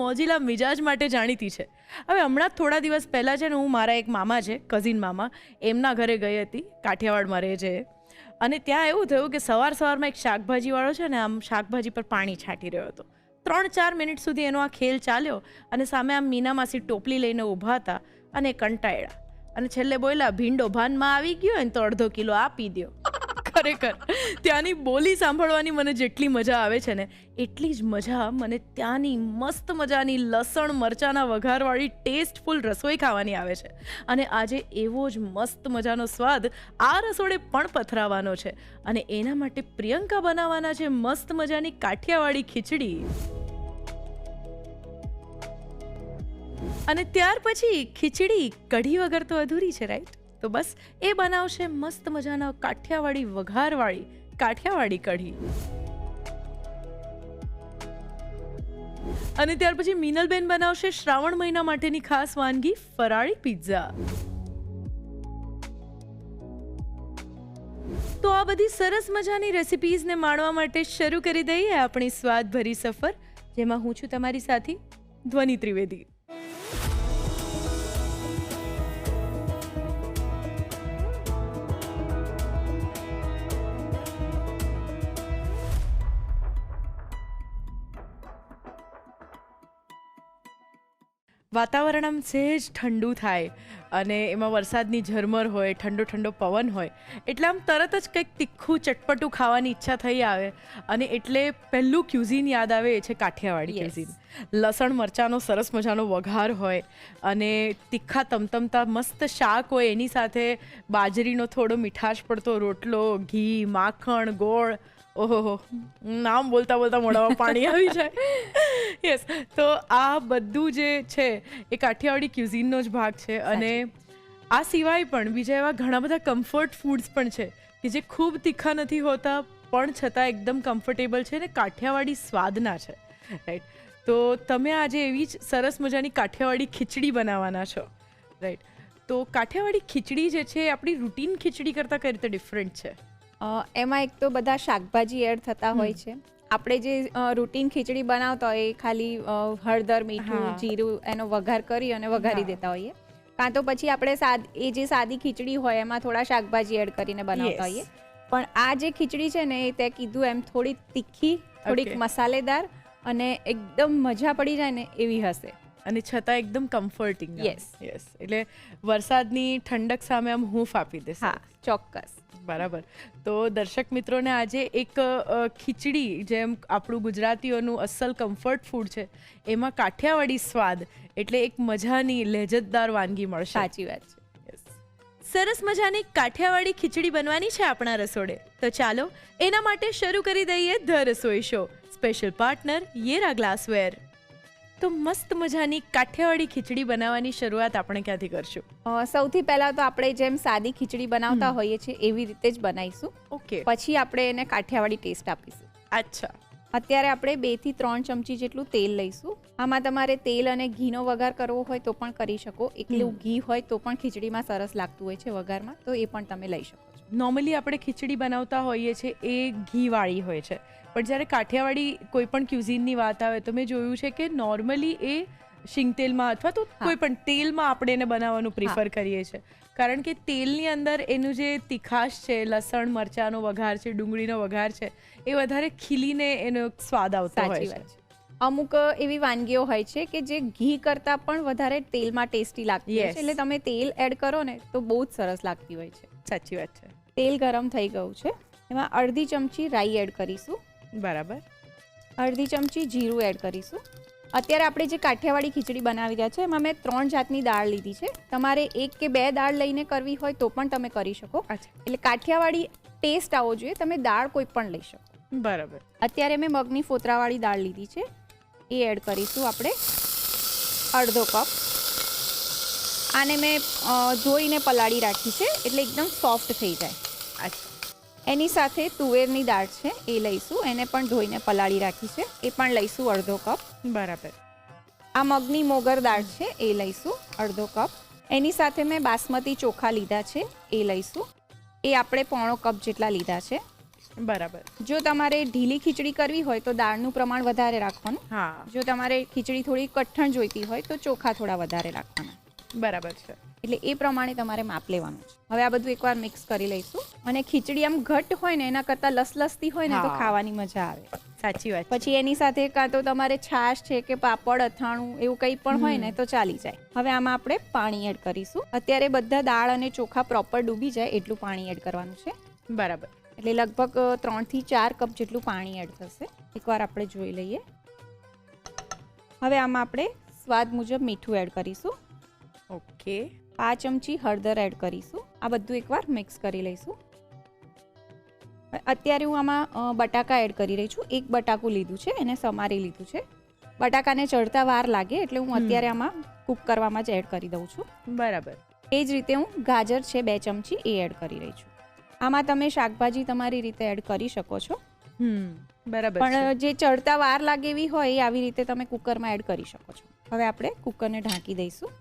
મોજીલા મિજાજ માટે જાણીતી છે. હવે હમણાં થોડા દિવસ પહેલાં છે ને હું મારા એક મામા છે, કઝિન મામા, એમના ઘરે ગઈ હતી. કાઠિયાવાડમાં રહે છે અને ત્યાં એવું થયું કે સવારમાં એક શાકભાજીવાળો છે ને આમ શાકભાજી પર પાણી છાંટી રહ્યો હતો. 3-4 મિનિટ સુધી એનો આ ખેલ ચાલ્યો અને સામે આમ મીના માસી ટોપલી લઈને ઊભા હતા અને કંટાળ્યા અને છેલ્લે બોલ્યા, ભીંડો ભાનમાં આવી ગયો હોય ને તો અડધો કિલો આપી દો. ખરેખર ત્યાંની બોલી સાંભળવાની મને જેટલી મજા આવે છે ને એટલી જ મજા મને ત્યાંની મસ્ત મજાની લસણ મરચાંના વઘારવાળી ટેસ્ટફુલ રસોઈ ખાવાની આવે છે. અને આજે એવો જ મસ્ત મજાનો સ્વાદ આ રસોડે પણ પથરાવાનો છે અને એના માટે પ્રિયંકા બનાવવાના છે મસ્ત મજાની કાઠિયાવાડી ખીચડી. અને ત્યાર પછી ખીચડી કઢી વગર તો અધૂરી છે, રાઈટ? તો બસ એ બનાવશે મસ્ત મજાના કાઠિયાવાડી વઘારવાળી કાઠિયાવાડી કઢી. અને ત્યાર પછી મીનલબેન બનાવશે શ્રાવણ મહિના માટેની ખાસ વાનગી ફરાળી પિઝા. તો આ બધી સરસ મજાની રેસિપીઝને માણવા માટે શરૂ કરી દઈએ આપણી સ્વાદભરી સફર, જેમાં હું છું તમારી સાથી ધ્વનિ ત્રિવેદી. વાતાવરણ આમ સહેજ ઠંડુ થાય અને એમાં વરસાદની ઝરમર હોય, ઠંડો ઠંડો પવન હોય એટલે આમ તરત જ કંઈક તીખું ચટપટું ખાવાની ઈચ્છા થઈ આવે અને એટલે પહેલું ક્યુઝિન યાદ આવે એ છે કાઠિયાવાડી ક્યુઝિન. લસણ મરચાંનો સરસ મજાનો વઘાર હોય અને તીખા તમતમતા મસ્ત શાક હોય, એની સાથે બાજરીનો થોડો મીઠાશ પડતો રોટલો, ઘી, માખણ, ગોળ. ઓહો, નામ બોલતા બોલતા મોઢામાં પાણી આવી જાય. યસ, તો આ બધું જે છે એ કાઠિયાવાડી ક્યુઝિનનો જ ભાગ છે. અને આ સિવાય પણ બીજા એવા ઘણા બધા કમ્ફર્ટ ફૂડ્સ પણ છે કે જે ખૂબ તીખા નથી હોતા પણ છતાં એકદમ કમ્ફર્ટેબલ છે ને કાઠિયાવાડી સ્વાદના છે, રાઈટ? તો તમે આજે એવી જ સરસ મજાની કાઠિયાવાડી ખીચડી બનાવવાના છો, રાઈટ? તો કાઠિયાવાડી ખીચડી જે છે આપણી રૂટીન ખીચડી કરતાં કઈ રીતે ડિફરન્ટ છે? એમાં એક તો બધા શાકભાજી એડ થતા હોય છે. આપણે જે રૂટીન ખીચડી બનાવતા હોય એ ખાલી હળદર, મીઠું, જીરું એનો વઘાર કરી અને વઘારી દેતા હોઈએ, કાં તો પછી આપણે એ જે સાદી ખીચડી હોય એમાં થોડા શાકભાજી એડ કરીને બનાવતા હોઈએ. પણ આ જે ખીચડી છે ને એ તે કીધું એમ થોડી તીખી, થોડીક મસાલેદાર અને એકદમ મજા પડી જાય ને એવી હશે અને છતાં એકદમ કમ્ફર્ટિંગ. યસ, એટલે વરસાદની ઠંડક સામે આમ હૂંફ આપી દેશે. હા, ચોક્કસ. બરાબર. તો દર્શક મિત્રોને આજે એક ખીચડી જેમ આપણું ગુજરાતીઓનું અસલ કમ્ફર્ટ ફૂડ છે એમાં કાઠિયાવાડી સ્વાદ એટલે એક મજાની લેજતદાર વાનગી મળશે. સાચી વાત છે. સરસ મજાની કાઠિયાવાડી ખીચડી બનવાની છે આપણા રસોડે. તો ચાલો એના માટે શરૂ કરી દઈએ the Rasoi show. Special partner Yera glassware. તો મસ્ત મજાની કાઠિયાવાડી ખીચડી બનાવવાની શરૂઆત આપણે ક્યાંથી કરશું? સૌથી પહેલા તો આપણે જેમ સાદી ખીચડી બનાવતા હોઈએ છીએ એવી રીતે જ બનાવીશું. ઓકે. પછી આપણે એને કાઠિયાવાડી ટેસ્ટ આપીશું. અચ્છા. અત્યારે આપણે 2 થી 3 ચમચી જેટલું તેલ લઈશું. આમાં તમારે તેલ અને ઘીનો વઘાર કરવો હોય તો પણ કરી શકો. એકલું ઘી હોય તો પણ ખીચડીમાં સરસ લાગતું હોય છે વઘારમાં, તો એ પણ તમે લઈ શકો છો. નોર્મલી આપણે ખીચડી બનાવતા હોઈએ છીએ એ ઘીવાળી હોય છે, પણ જ્યારે કાઠિયાવાડી કોઈ પણ ક્યુઝિનની વાત આવે તો મેં જોયું છે કે નોર્મલી એ શીંગ તેલમાં અથવા તો કોઈ પણ તેલમાં આપણે એને બનાવવાનું પ્રિફર કરીએ છીએ, કારણ કે તેલની અંદર એનું જે તીખાશ છે, લસણ મરચાંનો વઘાર છે, ડુંગળીનો વઘાર છે, એ વધારે ખીલીને એનો સ્વાદ આવતો હોય છે. અમુક એવી વાનગીઓ હોય છે કે જે ઘી કરતાં પણ વધારે તેલમાં ટેસ્ટી લાગતી હોય છે, એટલે તમે તેલ એડ કરો ને તો બહુ જ સરસ લાગતી હોય છે. સાચી વાત છે. તેલ ગરમ થઈ ગયું છે, એમાં અડધી ચમચી રાઈ એડ કરીશું. બરાબર. અડધી ચમચી જીરું એડ કરીશું. અત્યારે આપણે જે કાઠિયાવાડી ખીચડી બનાવી રહ્યા છે એમાં મેં 3 જાતની દાળ લીધી છે. તમારે 1 કે 2 દાળ લઈને કરવી હોય તો પણ તમે કરી શકો. એટલે કાઠિયાવાડી ટેસ્ટ આવવો જોઈએ, તમે દાળ કોઈ પણ લઈ શકો. બરાબર. અત્યારે મેં મગની ફોતરાવાળી દાળ લીધી છે, એ એડ કરીશું આપણે અડધો કપ. આને મેં ધોઈને પલાળી રાખી છે એટલે એકદમ સોફ્ટ થઈ જાય. અચ્છા. એની સાથે તુવેરની દાળ છે એ લઈશું, એને પણ ધોઈને પલાળી રાખી છે, એ પણ લઈશું અડધો કપ. બરાબર. આ મગની મોગર દાળ છે એ લઈશું અડધો કપ. એની સાથે મેં બાસમતી ચોખા લીધા છે એ લઈશું, એ આપણે 1/4 કપ જેટલા લીધા છે. બરાબર. જો તમારે ઢીલી ખીચડી કરવી હોય તો દાળનું પ્રમાણ વધારે રાખવાનું. હા, જો તમારે ખીચડી થોડી કઠણ જોઈતી હોય તો ચોખા થોડા વધારે રાખવાના. બરાબર છે. એટલે એ પ્રમાણે તમારે માપ લેવાનું છે. હવે આ બધું એકવાર મિક્સ કરી લઈશું. અને ખીચડી આમ ઘટ હોય ને એના કરતાં લસલસતી હોય ને તો હા. ખાવાની મજા આવે. સાચી વાત છે. પછી એની સાથે કાં તો તમારે છાશ છે કે પાપડ અથાણું એવું કંઈ પણ હોય ને તો ચાલી જાય. હવે આમાં આપણે પાણી એડ કરીશું. અત્યારે બધા દાળ અને ચોખા પ્રોપર ડૂબી જાય એટલું પાણી એડ કરવાનું છે. બરાબર. એટલે લગભગ 3 થી 4 કપ જેટલું પાણી એડ થશે. એકવાર આપણે જોઈ લઈએ. હવે આમાં આપણે સ્વાદ મુજબ મીઠું એડ કરીશું. ઓકે. 5 ચમચી હળદર એડ કરીશું. આ બધું એકવાર મિક્સ કરી લઈશું. અત્યારે હું આમાં બટાકા એડ કરી રહી છું. એક બટાકું લીધું છે, એને સમારી લીધું છે. બટાકાને ચડતા વાર લાગે એટલે હું અત્યારે આમાં કૂક કરવામાં જ એડ કરી દઉં છું. બરાબર. એ જ રીતે હું ગાજર છે 2 ચમચી એ એડ કરી રહી છું. આમાં તમે શાકભાજી તમારી રીતે એડ કરી શકો છો. બરાબર. પણ જે ચડતા વાર લાગે એવી હોય એ આવી રીતે તમે કુકરમાં એડ કરી શકો છો. હવે આપણે કુકરને ઢાંકી દઈશું.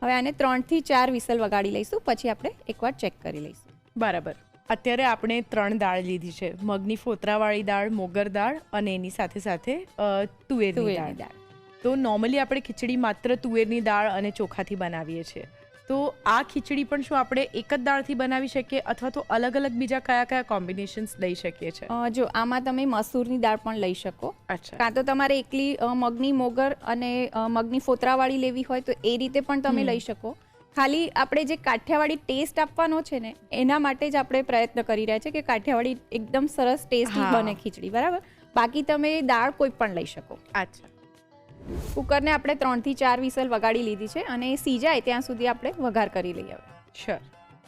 હવે આને 3 થી 4 વિસલ વગાડી લઈશું. પછી આપણે એકવાર ચેક કરી લઈશું. બરાબર. અત્યારે આપણે 3 દાળ લીધી છે. મગની ફોતરાવાળી દાળ, મોગર દાળ અને એની સાથે સાથે તુવેરની દાળ. તો નોર્મલી આપણે ખીચડી માત્ર તુવેરની દાળ અને ચોખાથી બનાવીએ છીએ. તો આ ખીચડી પણ શું આપણે એક જ દાળથી બનાવી શકીએ અથવા તો અલગ અલગ બીજા કયા કયા કોમ્બિનેશન્સ લઈ શકીએ છીએ? જો આમાં તમે મસૂરની દાળ પણ લઈ શકો. અચ્છા. કાં તો તમારે એકલી મગની મોગર અને મગની ફોતરાવાળી લેવી હોય તો એ રીતે પણ તમે લઈ શકો. ખાલી આપણે જે કાઠિયાવાડી ટેસ્ટ આપવાનો છે ને એના માટે જ આપણે પ્રયત્ન કરી રહ્યા છીએ કે કાઠિયાવાડી એકદમ સરસ ટેસ્ટી બને ખીચડી. બરાબર. બાકી તમે દાળ કોઈ પણ લઈ શકો. અચ્છા. કુકરને આપણે 3 થી 4 વિસલ વગાડી લીધી છે અને એ સીજાય ત્યાં સુધી આપણે વઘાર કરી લઈએ. શ્યોર.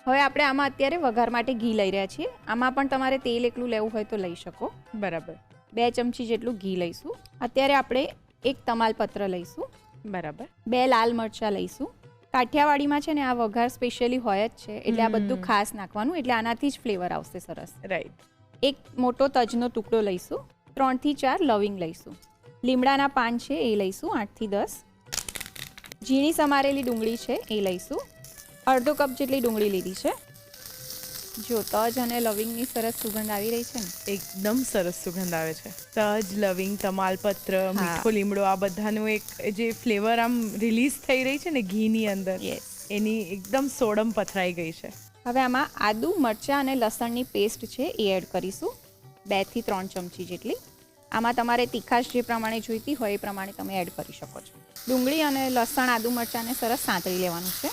હવે આપણે આમાં અત્યારે વઘાર માટે ઘી લઈ રહ્યા છીએ. આમાં પણ તમારે તેલ એકલું લેવું હોય તો લઈ શકો. બરાબર. 2 ચમચી જેટલું ઘી લઈશું. અત્યારે આપણે 1 તમાલપત્ર લઈશું. બરાબર. 2 લાલ મરચાં લઈશું. કાઠિયાવાડીમાં છે ને આ વઘાર સ્પેશિયલી હોય જ છે એટલે આ બધું ખાસ નાખવાનું એટલે આનાથી જ ફ્લેવર આવશે સરસ. રાઈટ. 1 મોટો તજનો ટુકડો લઈશું. 3 થી 4 લવિંગ લઈશું. લીમડાના પાન છે એ લઈશું 8 થી 10. ઝીણી સમારેલી ડુંગળી છે એ લઈશું. અડધો કપ જેટલી ડુંગળી લીધી છે. જો તજ અને લવિંગની સરસ સુગંધ આવી રહી છે ને, એકદમ સરસ સુગંધ આવે છે. તજ, લવિંગ, તમાલપત્ર, મીઠો લીમડો આ બધાનું એક જે ફ્લેવર આમ રિલીઝ થઈ રહી છે ને ઘીની અંદર, એની એકદમ સોડમ પથરાઈ ગઈ છે. હવે આમાં આદુ, મરચાં અને લસણની પેસ્ટ છે એ એડ કરીશું 2 થી 3 ચમચી જેટલી. આમાં તમારે તીખાશ જે પ્રમાણે જોઈતી હોય એ પ્રમાણે તમે એડ કરી શકો છો. ડુંગળી અને લસણ, આદુ, મરચાંને સરસ સાંતળી લેવાનું છે.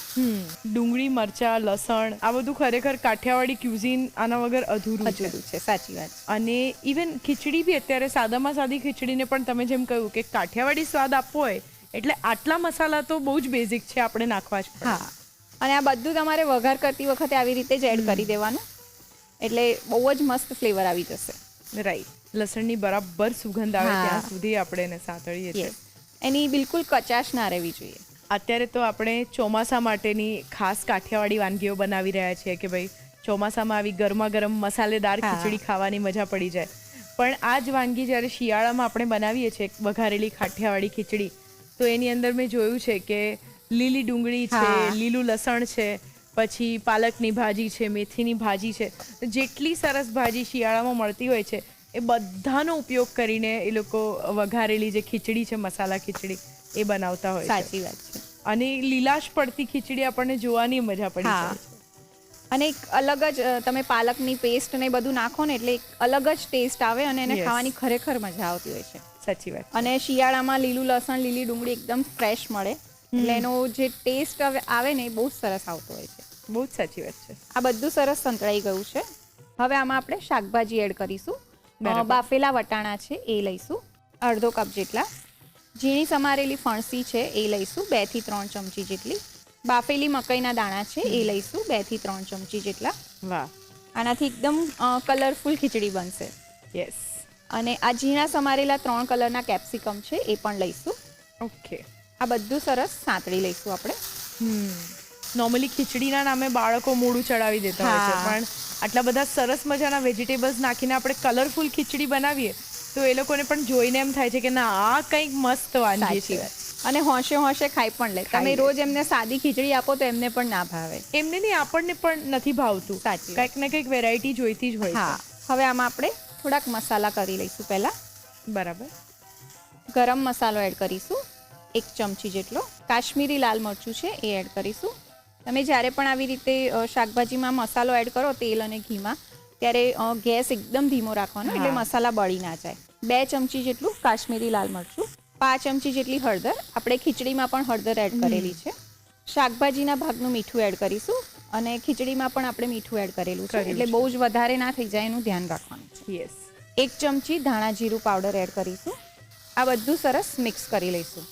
ડુંગળી, મરચાં, લસણ આ બધું ખરેખર કાઠિયાવાડી ક્યુઝિન આના વગર અધૂરું છે. સાચી વાત. અને ઇવન ખીચડી બી અત્યારે સાદામાં સાદી ખીચડીને પણ તમે જેમ કહ્યું કે કાઠિયાવાડી સ્વાદ આપવો હોય એટલે આટલા મસાલા તો બહુ જ બેઝિક છે, આપણે નાખવા જ પડે. હા. અને આ બધું તમારે વઘાર કરતી વખતે આવી રીતે જ એડ કરી દેવાનું એટલે બહુ જ મસ્ત ફ્લેવર આવી જશે. રાઈટ. લસણની બરાબર સુગંધ આવે ત્યાં સુધી આપણે એને સાંતળીએ છીએ. એની બિલકુલ કચાશ ના રહેવી જોઈએ. અત્યારે તો આપણે ચોમાસા માટેની ખાસ કાઠિયાવાડી વાનગીઓ બનાવી રહ્યા છીએ કે ભાઈ ચોમાસામાં આવી ગરમા ગરમ મસાલેદાર ખીચડી ખાવાની મજા પડી જાય. પણ આ જ વાનગી જ્યારે શિયાળામાં આપણે બનાવીએ છીએ વઘારેલી કાઠિયાવાડી ખીચડી, તો એની અંદર મેં જોયું છે કે લીલી ડુંગળી છે, લીલું લસણ છે, પછી પાલકની ભાજી છે, મેથીની ભાજી છે, જેટલી સરસ ભાજી શિયાળામાં મળતી હોય છે એ બધાનો ઉપયોગ કરીને એ લોકો વઘારેલી જે ખીચડી છે, મસાલા ખીચડી એ બનાવતા હોય. સાચી વાત છે. અને લીલાશ પડતી ખીચડી આપણને જોવાની મજા પડી જાય છે. અને એક અલગ જ તમે પાલકની પેસ્ટ ને બધું નાખો ને એટલે એક અલગ જ ટેસ્ટ આવે અને એને ખાવાની ખરેખર મજા આવતી હોય છે. સાચી વાત. અને શિયાળામાં લીલું લસણ, લીલી ડુંગળી એકદમ ફ્રેશ મળે એટલે એનો જે ટેસ્ટ આવે ને એ બહુ સરસ આવતો હોય છે. બહુ જ સાચી વાત છે. આ બધું સરસ સંતળાઈ ગયું છે. હવે આમાં આપણે શાકભાજી એડ કરીશું. બાફેલા વટાણા છે એ લઈશું અડધો કપ જેટલા. ઝીણી સમારેલી ફણસી છે એ લઈશું 2 થી 3 ચમચી જેટલી. બાફેલી મકાઈના દાણા છે એ લઈશું 2 થી 3 ચમચી જેટલા. વાહ. આનાથી એકદમ કલરફુલ ખીચડી બનશે. યસ. અને આ ઝીણા સમારેલા 3 કલરના કેપ્સિકમ છે એ પણ લઈશું. ઓકે. આ બધું સરસ સાંતળી લઈશું આપણે. નોર્મલી ખીચડીના નામે બાળકો મોઢું ચડાવી દેતા હોય છે, પણ આટલા બધા સરસ મજાના વેજીટેબલ્સ નાખીને આપણે કલરફુલ ખીચડી બનાવીએ તો એ લોકોને પણ જોઈને એમ થાય છે કે ના આ કંઈક મસ્ત વાનગી છે. અને હોંશે હોંશે ખાઈ પણ લે. તમે રોજ એમને સાદી ખીચડી આપો તો એમને પણ ના ભાવે. એમને નહીં, આપણને પણ નથી ભાવતું. સાચી. કંઈક ને કંઈક વેરાયટી જોઈતી જ હોય છે. હવે આમાં આપણે થોડાક મસાલા કરી લઈશું. પહેલાં બરાબર. ગરમ મસાલો એડ કરીશું 1 ચમચી જેટલો. કાશ્મીરી લાલ મરચું છે એ એડ કરીશું. તમે જ્યારે પણ આવી રીતે શાકભાજીમાં મસાલો એડ કરો તેલ અને ઘીમાં, ત્યારે ગેસ એકદમ ધીમો રાખવાનો, એટલે મસાલા બળી ના જાય. 2 ચમચી જેટલું કાશ્મીરી લાલ મરચું, 5 ચમચી જેટલી હળદર. આપણે ખીચડીમાં પણ હળદર એડ કરેલી છે. શાકભાજીના ભાગનું મીઠું એડ કરીશું, અને ખીચડીમાં પણ આપણે મીઠું એડ કરેલું છે, એટલે બહુ જ વધારે ના થઈ જાય એનું ધ્યાન રાખવાનું છે. યસ. 1 ચમચી ધાણા જીરું પાવડર એડ કરીશું. આ બધું સરસ મિક્સ કરી લઈશું.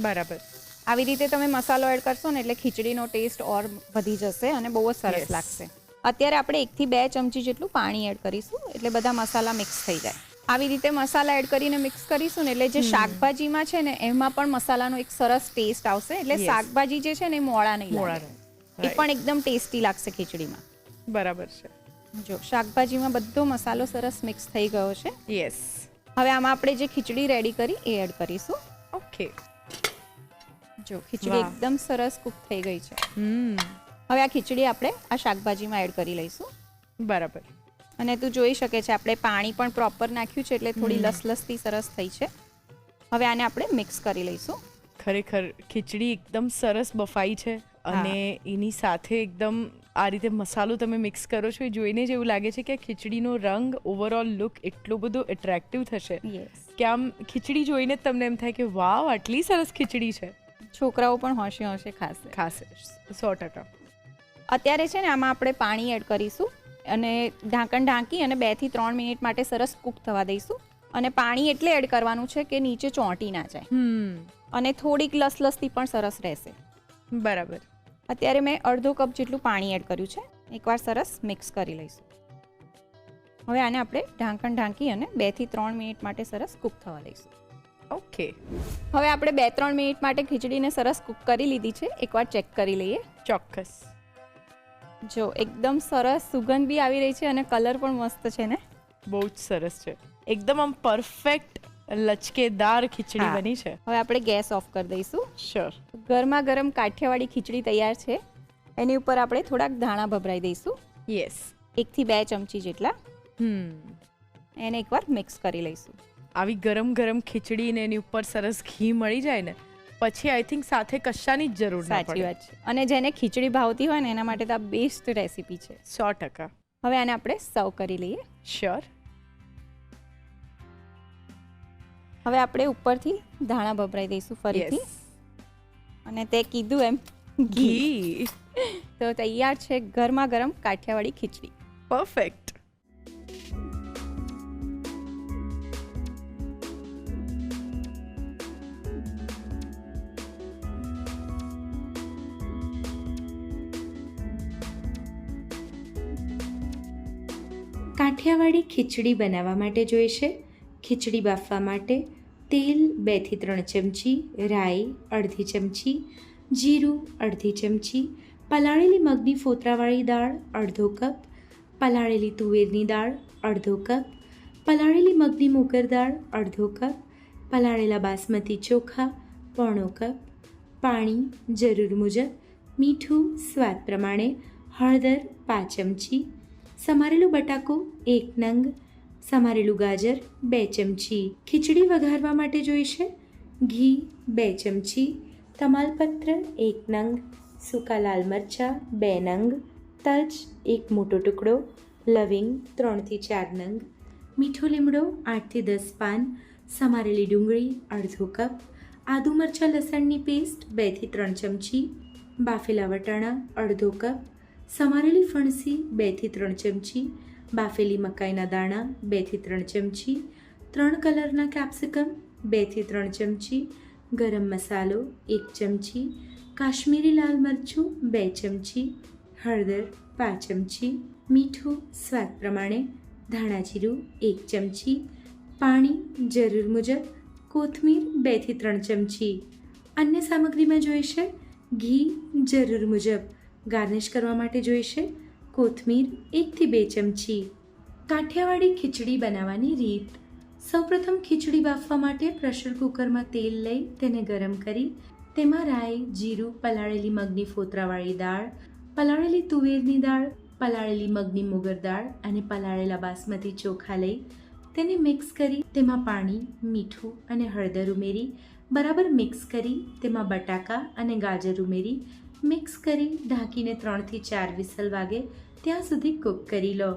બરાબર. આવી રીતે તમે મસાલો એડ કરશો ને એટલે ખીચડીનો ટેસ્ટ ઓર વધી જશે અને બહુ જ સરસ લાગશે. અત્યારે આપણે 1 થી 2 ચમચી જેટલું પાણી એડ કરીશું, એટલે બધા મસાલા મિક્સ થઈ જાય. આવી રીતે મસાલા એડ કરીને મિક્સ કરીશું ને એટલે જે શાકભાજીમાં છે ને એમાં પણ મસાલાનો એક સરસ ટેસ્ટ આવશે, એટલે શાકભાજી જે છે ને એ મોળા નહીં લાગે, એ પણ એકદમ ટેસ્ટી લાગશે ખીચડીમાં. બરાબર છે. જો શાકભાજીમાં બધો મસાલો સરસ મિક્સ થઈ ગયો છે. યસ. હવે આમાં આપણે જે ખીચડી રેડી કરી એ એડ કરીશું. ઓકે. જો ખીચડી એકદમ સરસ કુક થઈ ગઈ છે. હવે આ ખીચડી આપણે આ શાકભાજીમાં એડ કરી લઈશું. બરાબર. અને તું જોઈ શકે છે આપણે પાણી પણ પ્રોપર નાખ્યું છે, એટલે થોડી લસલસતી સરસ થઈ છે. હવે આને આપણે મિક્સ કરી લઈશું. ખરેખર ખીચડી એકદમ સરસ બફાઈ છે, અને એની સાથે એકદમ આ રીતે મસાલો તમે મિક્સ કરો છો, એ જોઈને જ એવું લાગે છે કે ખીચડીનો રંગ, ઓવરઓલ લુક એટલો બધો એટ્રેક્ટિવ થશે કે આમ ખીચડી જોઈને જ તમને એમ થાય કે વાવ, આટલી સરસ ખીચડી છે. છોકરાઓ પણ હોશે હોશે ખાશે. 100%. અત્યારે છે ને આમાં આપણે પાણી એડ કરીશું, અને ઢાંકણ ઢાંકી અને 2 થી 3 મિનિટ માટે સરસ કૂક થવા દઈશું. અને પાણી એટલે એડ કરવાનું છે કે નીચે ચોંટી ના જાય, અને થોડીક લસલસતી પણ સરસ રહેશે. બરાબર. અત્યારે મેં અડધો કપ જેટલું પાણી એડ કર્યું છે. એકવાર સરસ મિક્સ કરી લઈશું. હવે આને આપણે ઢાંકણ ઢાંકી અને 2 થી 3 મિનિટ માટે સરસ કૂક થવા દઈશું. ઓકે. હવે આપણે 2-3 મિનિટ માટે ખીચડીને સરસ કૂક કરી લીધી છે. એકવાર ચેક કરી લઈએ. ચોક્કસ. જો એકદમ સરસ સુગંધ બી આવી રહી છે, અને કલર પણ મસ્ત છે ને. બહુ જ સરસ છે. એકદમ આમ પરફેક્ટ લચકેદાર ખીચડી બની છે. હવે આપણે ગેસ ઓફ કરી દઈશું. શ્યોર. ગરમા ગરમ કાઠિયાવાડી ખીચડી તૈયાર છે. એની ઉપર આપણે થોડાક ધાણા ભભરાઈ દઈશું. યસ. 1 થી 2 ચમચી જેટલા. એને એકવાર મિક્સ કરી લઈશું. આવી ગરમ ગરમ ખીચડી ને એની ઉપર સરસ ઘી મળી જાય ને પછી આઈ થિંક સાથે કશાની જ જરૂર ના પડે. સાચી વાત છે. અને જેને ખીચડી ભાવતી હોય ને એના માટે તો આ બેસ્ટ રેસીપી છે. 100%. હવે આને આપણે સર્વ કરી લઈએ. શ્યોર. હવે આપણે ઉપરથી ધાણા ભભરાઈ દઈશું ફરીથી. અને તે કીધું એમ ઘી. તો તૈયાર છે ગરમા ગરમ કાઠિયાવાડી ખીચડી. પરફેક્ટ. કાઠિયાવાડી ખીચડી બનાવવા માટે જોઈશે ખીચડી બાફવા માટે તેલ 2 થી 3 ચમચી, રાઈ અડધી ચમચી, જીરું અડધી ચમચી, પલાળેલી મગની ફોતરાવાળી દાળ અડધો કપ, પલાળેલી તુવેરની દાળ અડધો કપ, પલાળેલી મગની મોગર દાળ અડધો કપ, પલાળેલા બાસમતી ચોખા પોણો કપ, પાણી જરૂર મુજબ, મીઠું સ્વાદ પ્રમાણે, હળદર 5 ચમચી, સમારેલું બટાકો 1 નંગ, સમારેલું ગાજર 2 ચમચી. ખીચડી વઘારવા માટે જોઈશે ઘી 2 ચમચી, તમાલપત્ર 1 નંગ, સૂકા લાલ મરચાં 2 નંગ, તજ 1 મોટો ટુકડો, લવિંગ 3 થી 4 નંગ, મીઠો લીમડો 8 થી 10 પાન, સમારેલી ડુંગળી અડધો કપ, આદુ મરચાં લસણની પેસ્ટ 2 થી 3 ચમચી, બાફેલા વટાણા અડધો કપ, સમારેલી ફણસી 2 થી 3 ચમચી, બાફેલી મકાઈના દાણા 2 થી 3 ચમચી, 3 કલરના કેપ્સિકમ 2 થી 3 ચમચી, ગરમ મસાલો 1 ચમચી, કાશ્મીરી લાલ મરચું 2 ચમચી, હળદર 5 ચમચી, મીઠું સ્વાદ પ્રમાણે, ધાણા જીરું 1 ચમચી, પાણી જરૂર મુજબ, કોથમીર 2 થી 3 ચમચી. અન્ય સામગ્રીમાં જોઈશે ઘી જરૂર મુજબ. ગાર્નિશ કરવા માટે જોઈશે કોથમીર 1 થી 2 ચમચી. કાઠિયાવાડી ખીચડી બનાવવાની રીત. સૌપ્રથમ ખીચડી બાફવા માટે પ્રેશર કુકરમાં તેલ લઈ તેને ગરમ કરી તેમાં રાઈ, જીરું, પલાળેલી મગની ફોતરાવાળી દાળ, પલાળેલી તુવેરની દાળ, પલાળેલી મગની મુગર દાળ અને પલાળેલા બાસમતી ચોખા લઈ તેને મિક્સ કરી તેમાં પાણી, મીઠું અને હળદર ઉમેરી બરાબર મિક્સ કરી તેમાં બટાકા અને ગાજર ઉમેરી મિક્સ કરી ઢાંકીને 3 થી 4 વિસલ વાગે ત્યાં સુધી કૂક કરી લો.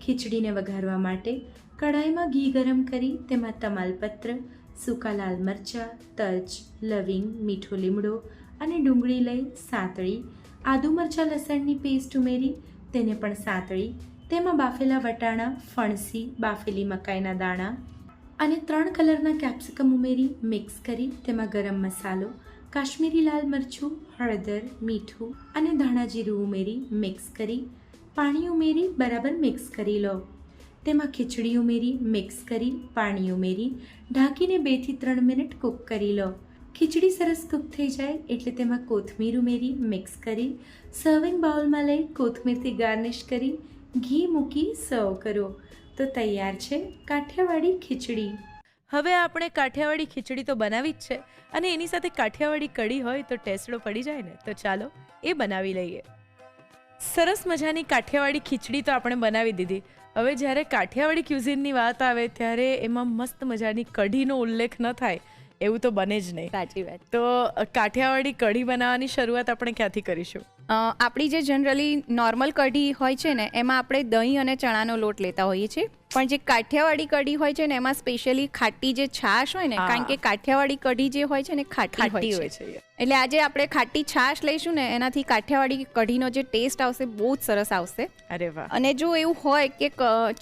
ખીચડીને વઘારવા માટે કઢાઈમાં ઘી ગરમ કરી તેમાં તમાલપત્ર, સૂકા લાલ મરચાં, તજ, લવિંગ, મીઠો લીમડો અને ડુંગળી લઈ સાંતળી આદુ મરચાં લસણની પેસ્ટ ઉમેરી તેને પણ સાંતળી તેમાં બાફેલા વટાણા, ફણસી, બાફેલી મકાઈના દાણા અને 3 કલરના કેપ્સિકમ ઉમેરી મિક્સ કરી તેમાં ગરમ મસાલો, કાશ્મીરી લાલ મરચું, હળદર, મીઠું અને ધાણા જીરું ઉમેરી મિક્સ કરી પાણી ઉમેરી બરાબર મિક્સ કરી લો. તેમાં ખીચડી ઉમેરી મિક્સ કરી પાણી ઉમેરી ઢાંકીને 2 થી 3 મિનિટ કૂક કરી લો. ખીચડી સરસ કૂક થઈ જાય એટલે તેમાં કોથમીર ઉમેરી મિક્સ કરી સર્વિંગ બાઉલમાં લઈ કોથમીરથી ગાર્નિશ કરી ઘી મૂકી સર્વ કરો તો તૈયાર છે કાઠિયાવાડી ખીચડી. હવે આપણે કાઠિયાવાડી ખીચડી તો બનાવી જ છે અને એની સાથે કાઠિયાવાડી કઢી હોય તો ટેસ્ટો પડી જાય ને, તો ચાલો એ બનાવી લઈએ. સરસ મજાની કાઠિયાવાડી ખીચડી તો આપણે બનાવી દીધી. હવે જ્યારે કાઠિયાવાડી ક્યુઝિનની વાત આવે ત્યારે એમાં મસ્ત મજાની કઢીનો ઉલ્લેખ ન થાય એવું તો બને જ નહીં. સાચી વાત. તો કાઠિયાવાડી કઢી બનાવવાની શરૂઆત આપણે ક્યાંથી કરીશું? આપણી જે જનરલી નોર્મલ કઢી હોય છે ને એમાં આપણે દહીં અને ચણાનો લોટ લેતા હોઈએ છીએ, પણ જે કાઠિયાવાડી કઢી હોય છે ને એમાં સ્પેશિયલી ખાટી જે છાશ હોય ને, કારણ કે કાઠિયાવાડી કઢી જે હોય છે ને ખાટી હોય છે, એટલે આજે આપણે ખાટી છાશ લઈશું ને એનાથી કાઠિયાવાડી કઢીનો જે ટેસ્ટ આવશે બહુ જ સરસ આવશે. અરે વાહ. અને જો એવું હોય કે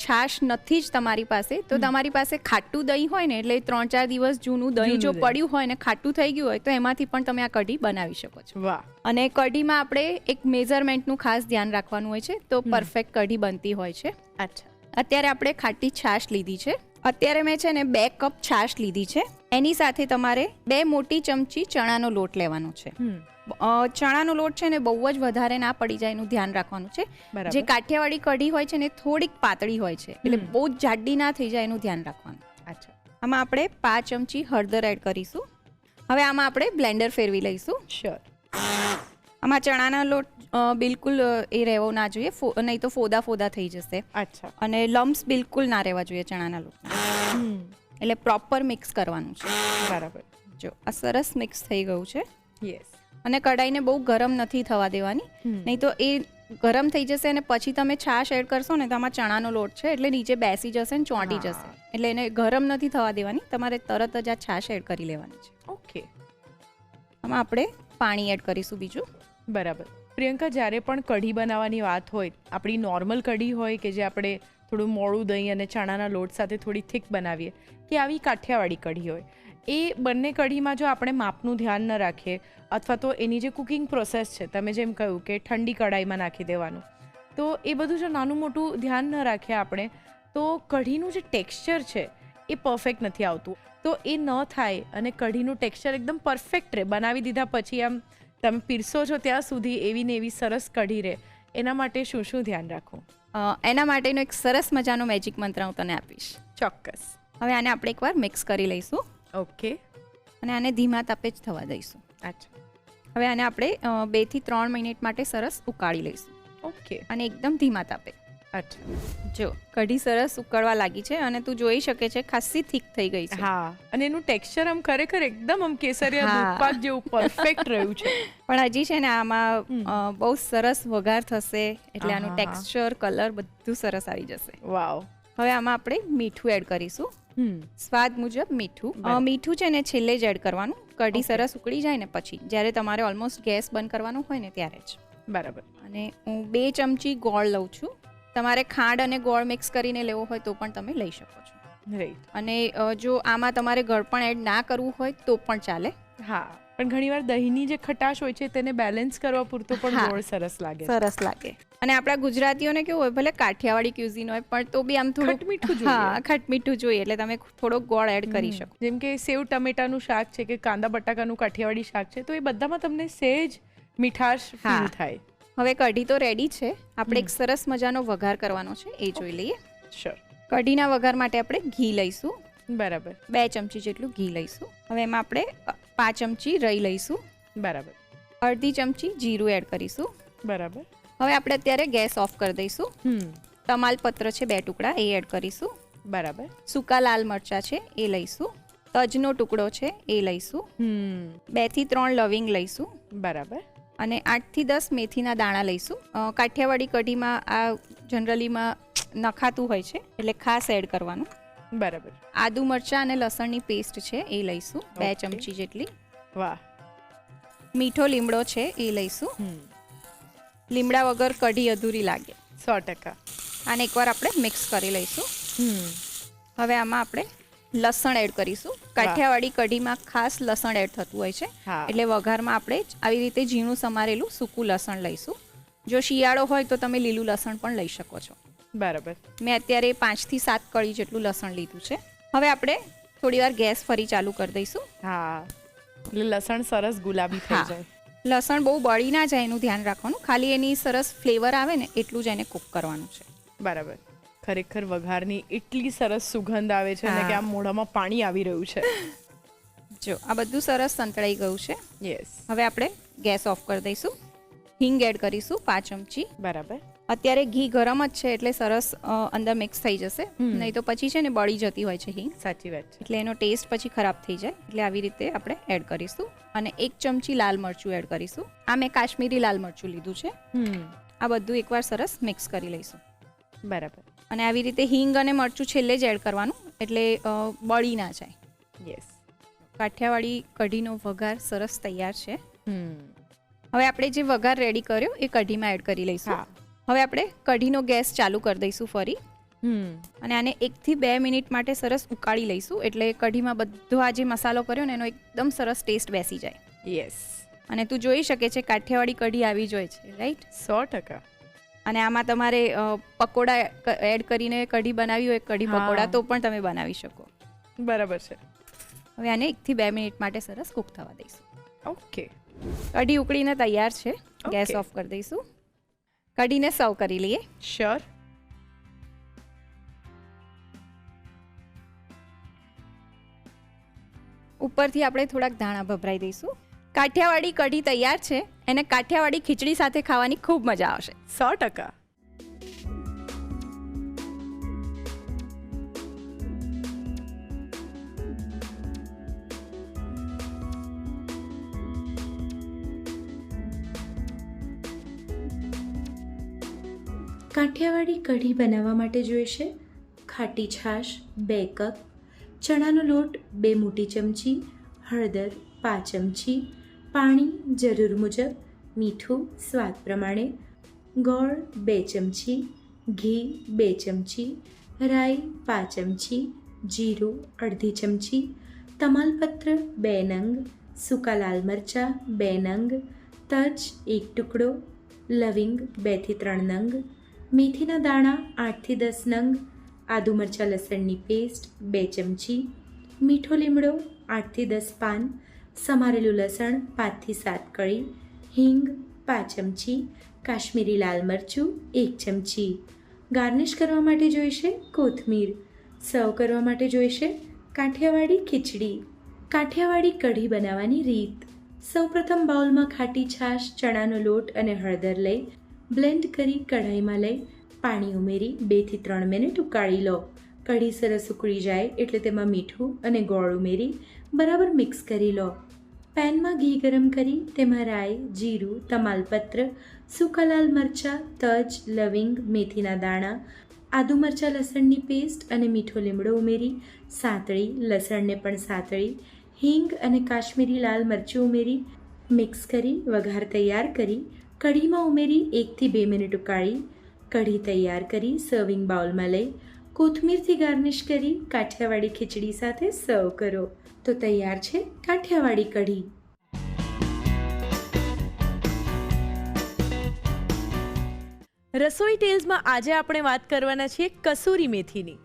છાશ નથી જ તમારી પાસે તો તમારી પાસે ખાટું દહીં હોય ને, એટલે 3-4 દિવસ જૂનું દહીં જો પડ્યું હોય ને ખાટું થઈ ગયું હોય તો એમાંથી પણ તમે આ કઢી બનાવી શકો છો. વાહ. અને કઢીમાં આપણે એક મેઝરમેન્ટનું ખાસ ધ્યાન રાખવાનું હોય છે તો પરફેક્ટ કઢી બનતી હોય છે. અચ્છા. અત્યારે આપણે ખાટી છાશ લીધી છે. અત્યારે મેં છે ને 2 કપ છાશ લીધી છે. એની સાથે તમારે 2 મોટી ચમચી ચણાનો લોટ લેવાનો છે. ચણાનો લોટ છે ને બહુ જ વધારે ના પડી જાય એનું ધ્યાન રાખવાનું છે. જે કાઠિયાવાડી કઢી હોય છે ને થોડીક પાતળી હોય છે, એટલે બહુ જ જાડી ના થઈ જાય એનું ધ્યાન રાખવાનું. અચ્છા. આમાં આપણે 5 ચમચી હળદર એડ કરીશું. હવે આમાં આપણે બ્લેન્ડર ફેરવી લઈશું. શ્યોર. આમાં ચણાના લોટ બિલકુલ એ રહેવો ના જોઈએ, નહીં તો ફોદા થઈ જશે. અચ્છા. અને લમ્સ બિલકુલ ના રહેવા જોઈએ ચણાના લોટમાં, એટલે પ્રોપર મિક્સ કરવાનું છે. બરાબર. જો આ સરસ મિક્સ થઈ ગયું છે. યસ. અને કઢાઈને બહુ ગરમ નથી થવા દેવાની, નહીં તો એ ગરમ થઈ જશે અને પછી તમે છાશ એડ કરશો ને તો આમાં ચણાનો લોટ છે એટલે નીચે બેસી જશે ને ચોંટી જશે, એટલે એને ગરમ નથી થવા દેવાની. તમારે તરત જ આ છાશ એડ કરી લેવાની છે. ઓકે. આમાં આપણે પાણી એડ કરીશું બીજું. બરાબર. પ્રિયંકા, જ્યારે પણ કઢી બનાવવાની વાત હોય, આપણી નોર્મલ કઢી હોય કે જે આપણે થોડું મોળું દહીં અને ચણાના લોટ સાથે થોડી થીક બનાવીએ, કે આવી કાઠિયાવાડી કઢી હોય, એ બંને કઢીમાં જો આપણે માપનું ધ્યાન ન રાખીએ અથવા તો એની જે કુકિંગ પ્રોસેસ છે, તમે જેમ કહ્યું કે ઠંડી કઢાઈમાં નાખી દેવાનું, તો એ બધું જો નાનું મોટું ધ્યાન ન રાખીએ આપણે તો કઢીનું જે ટેક્સચર છે એ પરફેક્ટ નથી આવતું. તો એ ન થાય અને કઢીનું ટેક્સચર એકદમ પરફેક્ટ રહે, બનાવી દીધા પછી આમ તમે પીરસો છો ત્યાં સુધી એવી ને એવી સરસ કઢી રહે, એના માટે શું શું ધ્યાન રાખવું? એના માટેનો એક સરસ મજાનો મેજિક મંત્ર હું તને આપીશ. ચોક્કસ. હવે આને આપણે એકવાર મિક્સ કરી લઈશું. ઓકે. અને આને ધીમા તાપે જ થવા દઈશું. અચ્છા. હવે આને આપણે 2 થી 3 મિનિટ માટે સરસ ઉકાળી લઈશું. ઓકે. અને એકદમ ધીમા તાપે. અચ્છા. જો કઢી સરસ ઉકળવા લાગી છે અને તું જોઈ શકે છે ખાસી થીક થઈ ગઈ છે. હા, અને એનું ટેક્સચર આમ ખરેખર એકદમ આમ કેસરિયા દૂધપાક જેવું પરફેક્ટ રહ્યું છે. પણ હજી છે ને આમાં બહુ સરસ વઘાર થશે એટલે આનું ટેક્સચર, કલર બધું સરસ આવી જશે. વાવ. હવે આમાં આપણે મીઠું એડ કરીશું. સ્વાદ મુજબ મીઠું. મીઠું છે ને છેલ્લે જ એડ કરવાનું, કઢી સરસ ઉકળી જાય ને પછી, જ્યારે તમારે ઓલમોસ્ટ ગેસ બંધ કરવાનો હોય ને ત્યારે જ. બરાબર. અને હું 2 ચમચી ગોળ લઉં છું. તમારે ખાંડ અને ગોળ મિક્સ કરીને લેવો હોય તો પણ તમે લઈ શકો છો. રાઈટ. અને જો આમાં તમારે ગળપણ એડ ના કરવું હોય તો પણ ચાલે. હા, પણ ઘણીવાર દહીંની જે ખટાશ હોય છે તેને બેલેન્સ કરવા પૂરતો પણ ગોળ સરસ લાગે. સરસ લાગે. અને આપણા ગુજરાતીઓને કેવું હોય, ભલે કાઠિયાવાડી ક્યુઝિન હોય પણ તો બી આમ થોડું ખટમીઠું જોઈએ. હા, ખટમીઠું જોઈએ, એટલે તમે થોડો ગોળ એડ કરી શકો. જેમ કે સેવ ટમેટાનું શાક છે કે કાંદા બટાકાનું કાઠિયાવાડી શાક છે, તો એ બધામાં તમને સહેજ મીઠાશ ફીલ થાય. હવે કઢી તો રેડી છે, આપણે એક સરસ મજાનો વઘાર કરવાનો છે, એ જોઈ લઈએ. શ્યોર. કઢીના વઘાર માટે આપણે ઘી લઈશું. બરાબર. 2 ચમચી જેટલું ઘી લઈશું. હવે એમાં આપણે 5 ચમચી રાઈ લઈશું. બરાબર. અડધી ચમચી જીરું એડ કરીશું. બરાબર. હવે આપણે અત્યારે ગેસ ઓફ કરી દઈશું. તમાલપત્ર છે 2 ટુકડા એ એડ કરીશું. બરાબર. સૂકા લાલ મરચાં છે એ લઈશું. તજનો ટુકડો છે એ લઈશું. 2 થી 3 લવિંગ લઈશું. બરાબર. અને 8 થી 10 મેથીના દાણા લઈશું. કાઠિયાવાડી કઢીમાં આ જનરલીમાં નખાતું હોય છે એટલે ખાસ એડ કરવાનું. બરાબર. આદુ મરચાં અને લસણની પેસ્ટ છે એ લઈશું 2 ચમચી જેટલી. વાહ. મીઠો લીમડો છે એ લઈશું. લીમડા વગર કઢી અધૂરી લાગે. 100%. આને એકવાર આપણે મિક્સ કરી લઈશું. હવે આમાં આપણે લસણ એડ કરીશું. કાઠિયાવાડી કઢીમાં ખાસ લસણ એડ થતું હોય છે એટલે વઘારમાં આપણે આવી રીતે ઝીણું સમારેલું સૂકું લસણ લઈશું. જો શિયાળો હોય તો તમે લીલું લસણ પણ લઈ શકો છો. બરાબર. મેં અત્યારે 5 થી 7 કળી જેટલું લસણ લીધું છે. હવે આપણે થોડી વાર ગેસ ફરી ચાલુ કરી દઈશું. હા, એટલે લસણ સરસ ગુલાબી થઈ જાય. લસણ બહુ બળી ના જાય એનું ધ્યાન રાખવાનું. ખાલી એની સરસ ફ્લેવર આવે ને એટલું જ એને કૂક કરવાનું છે. બરાબર. ખરેખર વઘારની એટલી સરસ સુગંધ આવે છે ને કે આમ મોઢામાં પાણી આવી રહ્યું છે. જો આ બધું સરસ સંતળાઈ ગયું છે. યસ. હવે આપણે ગેસ ઓફ કરી દઈશું. હિંગ એડ કરીશું 5 ચમચી. બરાબર. અત્યારે ઘી ગરમ જ છે એટલે સરસ અંદર મિક્સ થઈ જશે. નહીં તો પછી છે ને બળી જતી હોય છે હિંગ. સાચી વાત છે. એટલે એનો ટેસ્ટ પછી ખરાબ થઈ જાય એટલે આવી રીતે આપણે એડ કરીશું. અને 1 ચમચી લાલ મરચું એડ કરીશું. આ મેં કાશ્મીરી લાલ મરચું લીધું છે. આ બધું એકવાર સરસ મિક્સ કરી લઈશું. બરાબર. અને આવી રીતે હિંગ અને મરચું છેલ્લે જ એડ કરવાનું એટલે બળી ના જાય. યસ. કાઠિયાવાડી કઢીનો વઘાર સરસ તૈયાર છે. હવે આપણે જે વઘાર રેડી કર્યો એ કઢીમાં એડ કરી લઈશું. હવે આપણે કઢીનો ગેસ ચાલુ કરી દઈશું ફરી. અને આને 1 થી 2 મિનિટ માટે સરસ ઉકાળી લઈશું એટલે કઢીમાં બધો આ જે મસાલો કર્યો ને એનો એકદમ સરસ ટેસ્ટ બેસી જાય. યસ. અને તું જોઈ શકે છે કાઠિયાવાડી કઢી આવી જ હોય છે, રાઈટ? 100%. અને આમાં તમારે પકોડા એડ કરીને કઢી બનાવી હોય કઢી પકોડા તો પણ તમે બનાવી શકો. બરાબર છે. હવે આને 1 થી 2 મિનિટ માટે સરસ કૂક થવા દઈશું. ઓકે. કઢી ઉકળીને તૈયાર છે. ગેસ ઓફ કરી દઈશું. કઢીને સર્વ કરી લઈએ. શ્યોર. ઉપરથી આપણે થોડાક ધાણા ભભરાઈ દઈશું. કાઠિયાવાડી કઢી તૈયાર છે. એને કાઠિયાવાડી ખીચડી સાથે ખાવાની ખૂબ મજા આવશે. 100%. કાઠિયાવાડી કઢી બનાવવા માટે જોઈશે ખાટી છાશ 2 કપ, ચણાનો લોટ 2 મોટી ચમચી, હળદર 5 ચમચી, પાણી જરૂર મુજબ, મીઠું સ્વાદ પ્રમાણે, ગોળ 2 ચમચી, ઘી 2 ચમચી, રાઈ 5 ચમચી, જીરું અડધી ચમચી, તમાલપત્ર 2 નંગ, સૂકા લાલ મરચાં 2 નંગ, તજ 1 ટુકડો, લવિંગ 2 થી 3 નંગ, મેથીના દાણા 8 થી 10 નંગ, આદુ મરચાં લસણની પેસ્ટ 2 ચમચી, મીઠો લીમડો 8 થી 10 પાન, સમારેલું લસણ 5 થી 7 કળી, હિંગ 5 ચમચી, કાશ્મીરી લાલ મરચું 1 ચમચી. ગાર્નિશ કરવા માટે જોઈશે કોથમીર. સર્વ કરવા માટે જોઈશે કાઠિયાવાડી ખીચડી. કાઠિયાવાડી કઢી બનાવવાની રીત. સૌપ્રથમ બાઉલમાં ખાટી છાશ, ચણાનો લોટ અને હળદર લઈ બ્લેન્ડ કરી કઢાઈમાં લઈ પાણી ઉમેરી 2 થી 3 મિનિટ ઉકાળી લો. કઢી સરસ ઉકળી જાય એટલે તેમાં મીઠું અને ગોળ ઉમેરી બરાબર મિક્સ કરી લો. પેનમાં ઘી ગરમ કરી તેમાં રાઈ, જીરું, તમાલપત્ર, સૂકા લાલ મરચાં, તજ, લવિંગ, મેથીના દાણા, આદુ મરચાં લસણની પેસ્ટ અને મીઠો લીમડો ઉમેરી સાંતળી, લસણને પણ સાંતળી, હિંગ અને કાશ્મીરી લાલ મરચું ઉમેરી મિક્સ કરી વઘાર તૈયાર કરી કઢીમાં ઉમેરી 1 થી 2 મિનિટ ઉકાળી કઢી તૈયાર કરી સર્વિંગ બાઉલમાં લઈ કોથમીરથી ગાર્નિશ કરી કાઠિયાવાડી ખીચડી સાથે સર્વ કરો. તો તૈયાર છે કાઠિયાવાડી કઢી. રસોઈ ટેલ્સમાં આજે આપણે વાત કરવાના છીએ કસૂરી મેથીની.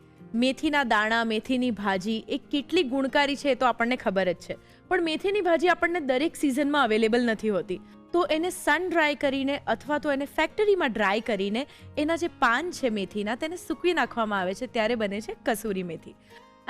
મેથીના દાણા, મેથીની ભાજી એ કેટલી ગુણકારી છે એ તો આપણને ખબર જ છે, પણ મેથીની ભાજી આપણને દરેક સિઝનમાં અવેલેબલ નથી હોતી. તો એને સન ડ્રાય કરીને અથવા તો એને ફેક્ટરીમાં ડ્રાય કરીને એના જે પાન છે મેથીના તેને સૂકવી નાખવામાં આવે છે, ત્યારે બને છે કસૂરી મેથી.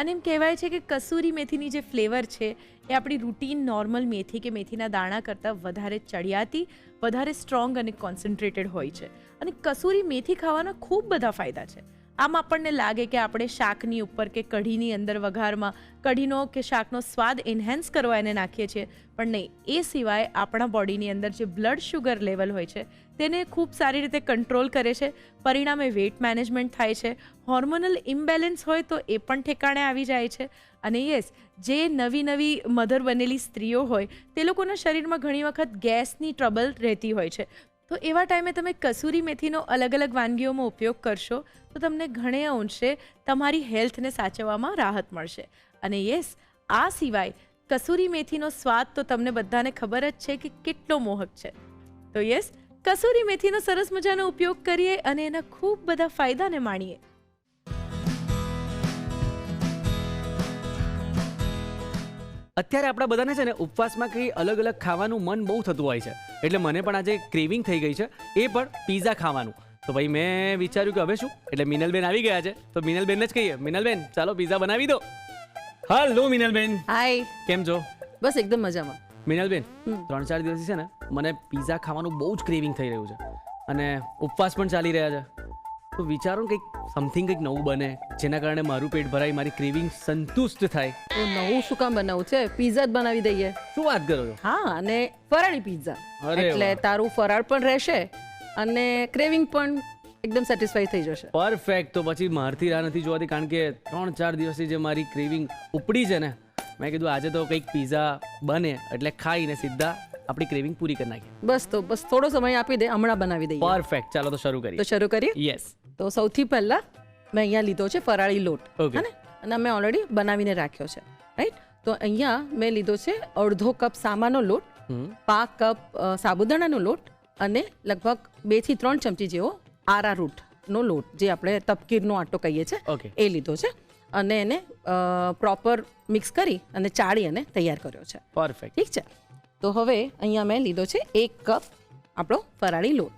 અને એમ કહેવાય છે કે કસૂરી મેથીની જે ફ્લેવર છે એ આપણી રૂટીન નોર્મલ મેથી કે મેથીના દાણા કરતાં વધારે ચડિયાતી, વધારે સ્ટ્રોંગ અને કોન્સન્ટ્રેટેડ હોય છે. અને કસૂરી મેથી ખાવાના ખૂબ બધા ફાયદા છે. આમ આપણને લાગે કે આપણે શાકની ઉપર કે કઢીની અંદર વઘારમાં કઢીનો કે શાકનો સ્વાદ એન્હેન્સ કરવા એને નાખીએ છીએ, પણ નહીં, એ સિવાય આપણા બોડીની અંદર જે બ્લડ શુગર લેવલ હોય છે તેને ખૂબ સારી રીતે કંટ્રોલ કરે છે. પરિણામે વેઇટ મેનેજમેન્ટ થાય છે, હોર્મોનલ ઇમ્બેલેન્સ હોય તો એ પણ ઠેકાણે આવી જાય છે. અને યસ, જે નવી મધર બનેલી સ્ત્રીઓ હોય તે લોકોના શરીરમાં ઘણી વખત ગેસની ટ્રબલ રહેતી હોય છે, તો એવા ટાઈમે તમે કસૂરી મેથીનો અલગ અલગ વાનગીઓમાં ઉપયોગ કરશો તો તમને ઘણે અંશે તમારી હેલ્થને સાચવવામાં રાહત મળશે. અને યસ, આ સિવાય કસૂરી મેથીનો સ્વાદ તો તમને બધાને ખબર જ છે કે કેટલો મોહક છે. તો યસ, કસૂરી મેથીનો સરસ મજાનો ઉપયોગ કરીએ અને એના ખૂબ બધા ફાયદાને માણીએ. અત્યારે આપણા બધાને છે ને ઉપવાસમાં કંઈ અલગ અલગ ખાવાનું મન બહુ થતું હોય છે, એટલે મને પણ આજે ક્રેવિંગ થઈ ગઈ છે, એ પણ પિઝા ખાવાનું. તો ભાઈ મેં વિચાર્યું કે હવે શું, એટલે મિનલબેન આવી ગયા છે તો મિનલબેનને જ કહીએ, મિનલબેન ચાલો પિઝા બનાવી દો. હાલો મિનલબેન, હાય, કેમ છો? બસ એકદમ મજામાં. મિનલબેન, 3-4 દિવસથી છે ને મને પિઝા ખાવાનું બહુ જ ક્રેવિંગ થઈ રહ્યું છે અને ઉપવાસ પણ ચાલી રહ્યા છે, તો વિચારો ને કંઈક સમથિંગ કંઈક નવું બને જેના કારણે મારું પેટ ભરાય, મારી ક્રેવિંગ સંતુષ્ટ થાય. તો નવું શું કામ બનાવું છે? પિઝા જ બનાવી દઈએ. શું વાત કરો છો? હા, અને ફરાળી પિઝા, અરે એટલે વાહ. તારું ફરાળ પણ રહેશે અને ક્રેવિંગ પણ એકદમ સેટિસ્ફાઈ થઈ જશે. પરફેક્ટ. તો પછી મારથી રાહ નથી જોવાતી, કારણ કે 3-4 દિવસથી જે મારી ક્રેવિંગ ઉપડી છે ને, મેં કીધું આજે તો કંઈક પિઝા બને એટલે ખાઈને સીધા આપણી ક્રેવિંગ પૂરી કરી નાખીએ. બસ થોડો સમય આપી દે, હમણાં બનાવી દઈએ. પરફેક્ટ. ચાલો તો શરૂ કરીએ. તો શરૂ કરીએ. યસ. તો સૌથી પહેલા મેં અહીંયા લીધો છે ફરાળી લોટ, Okay. હે ને, અને મેં ઓલરેડી બનાવીને રાખ્યો છે, રાઈટ. તો અહીંયા મેં લીધો છે અડધો કપ સામાનો લોટ, 5 કપ સાબુદાણાનો લોટ અને લગભગ 2 થી 3 ચમચી જેવો આરારૂટનો લોટ, જે આપણે તપકીરનો આટો કહીએ છીએ, Okay. એ લીધો છે. અને એને પ્રોપર મિક્સ કરી અને ચાળી અને તૈયાર કર્યો છે. પરફેક્ટ. ઠીક છે. તો હવે અહીંયા મેં લીધો છે 1 કપ આપણો ફરાળી લોટ.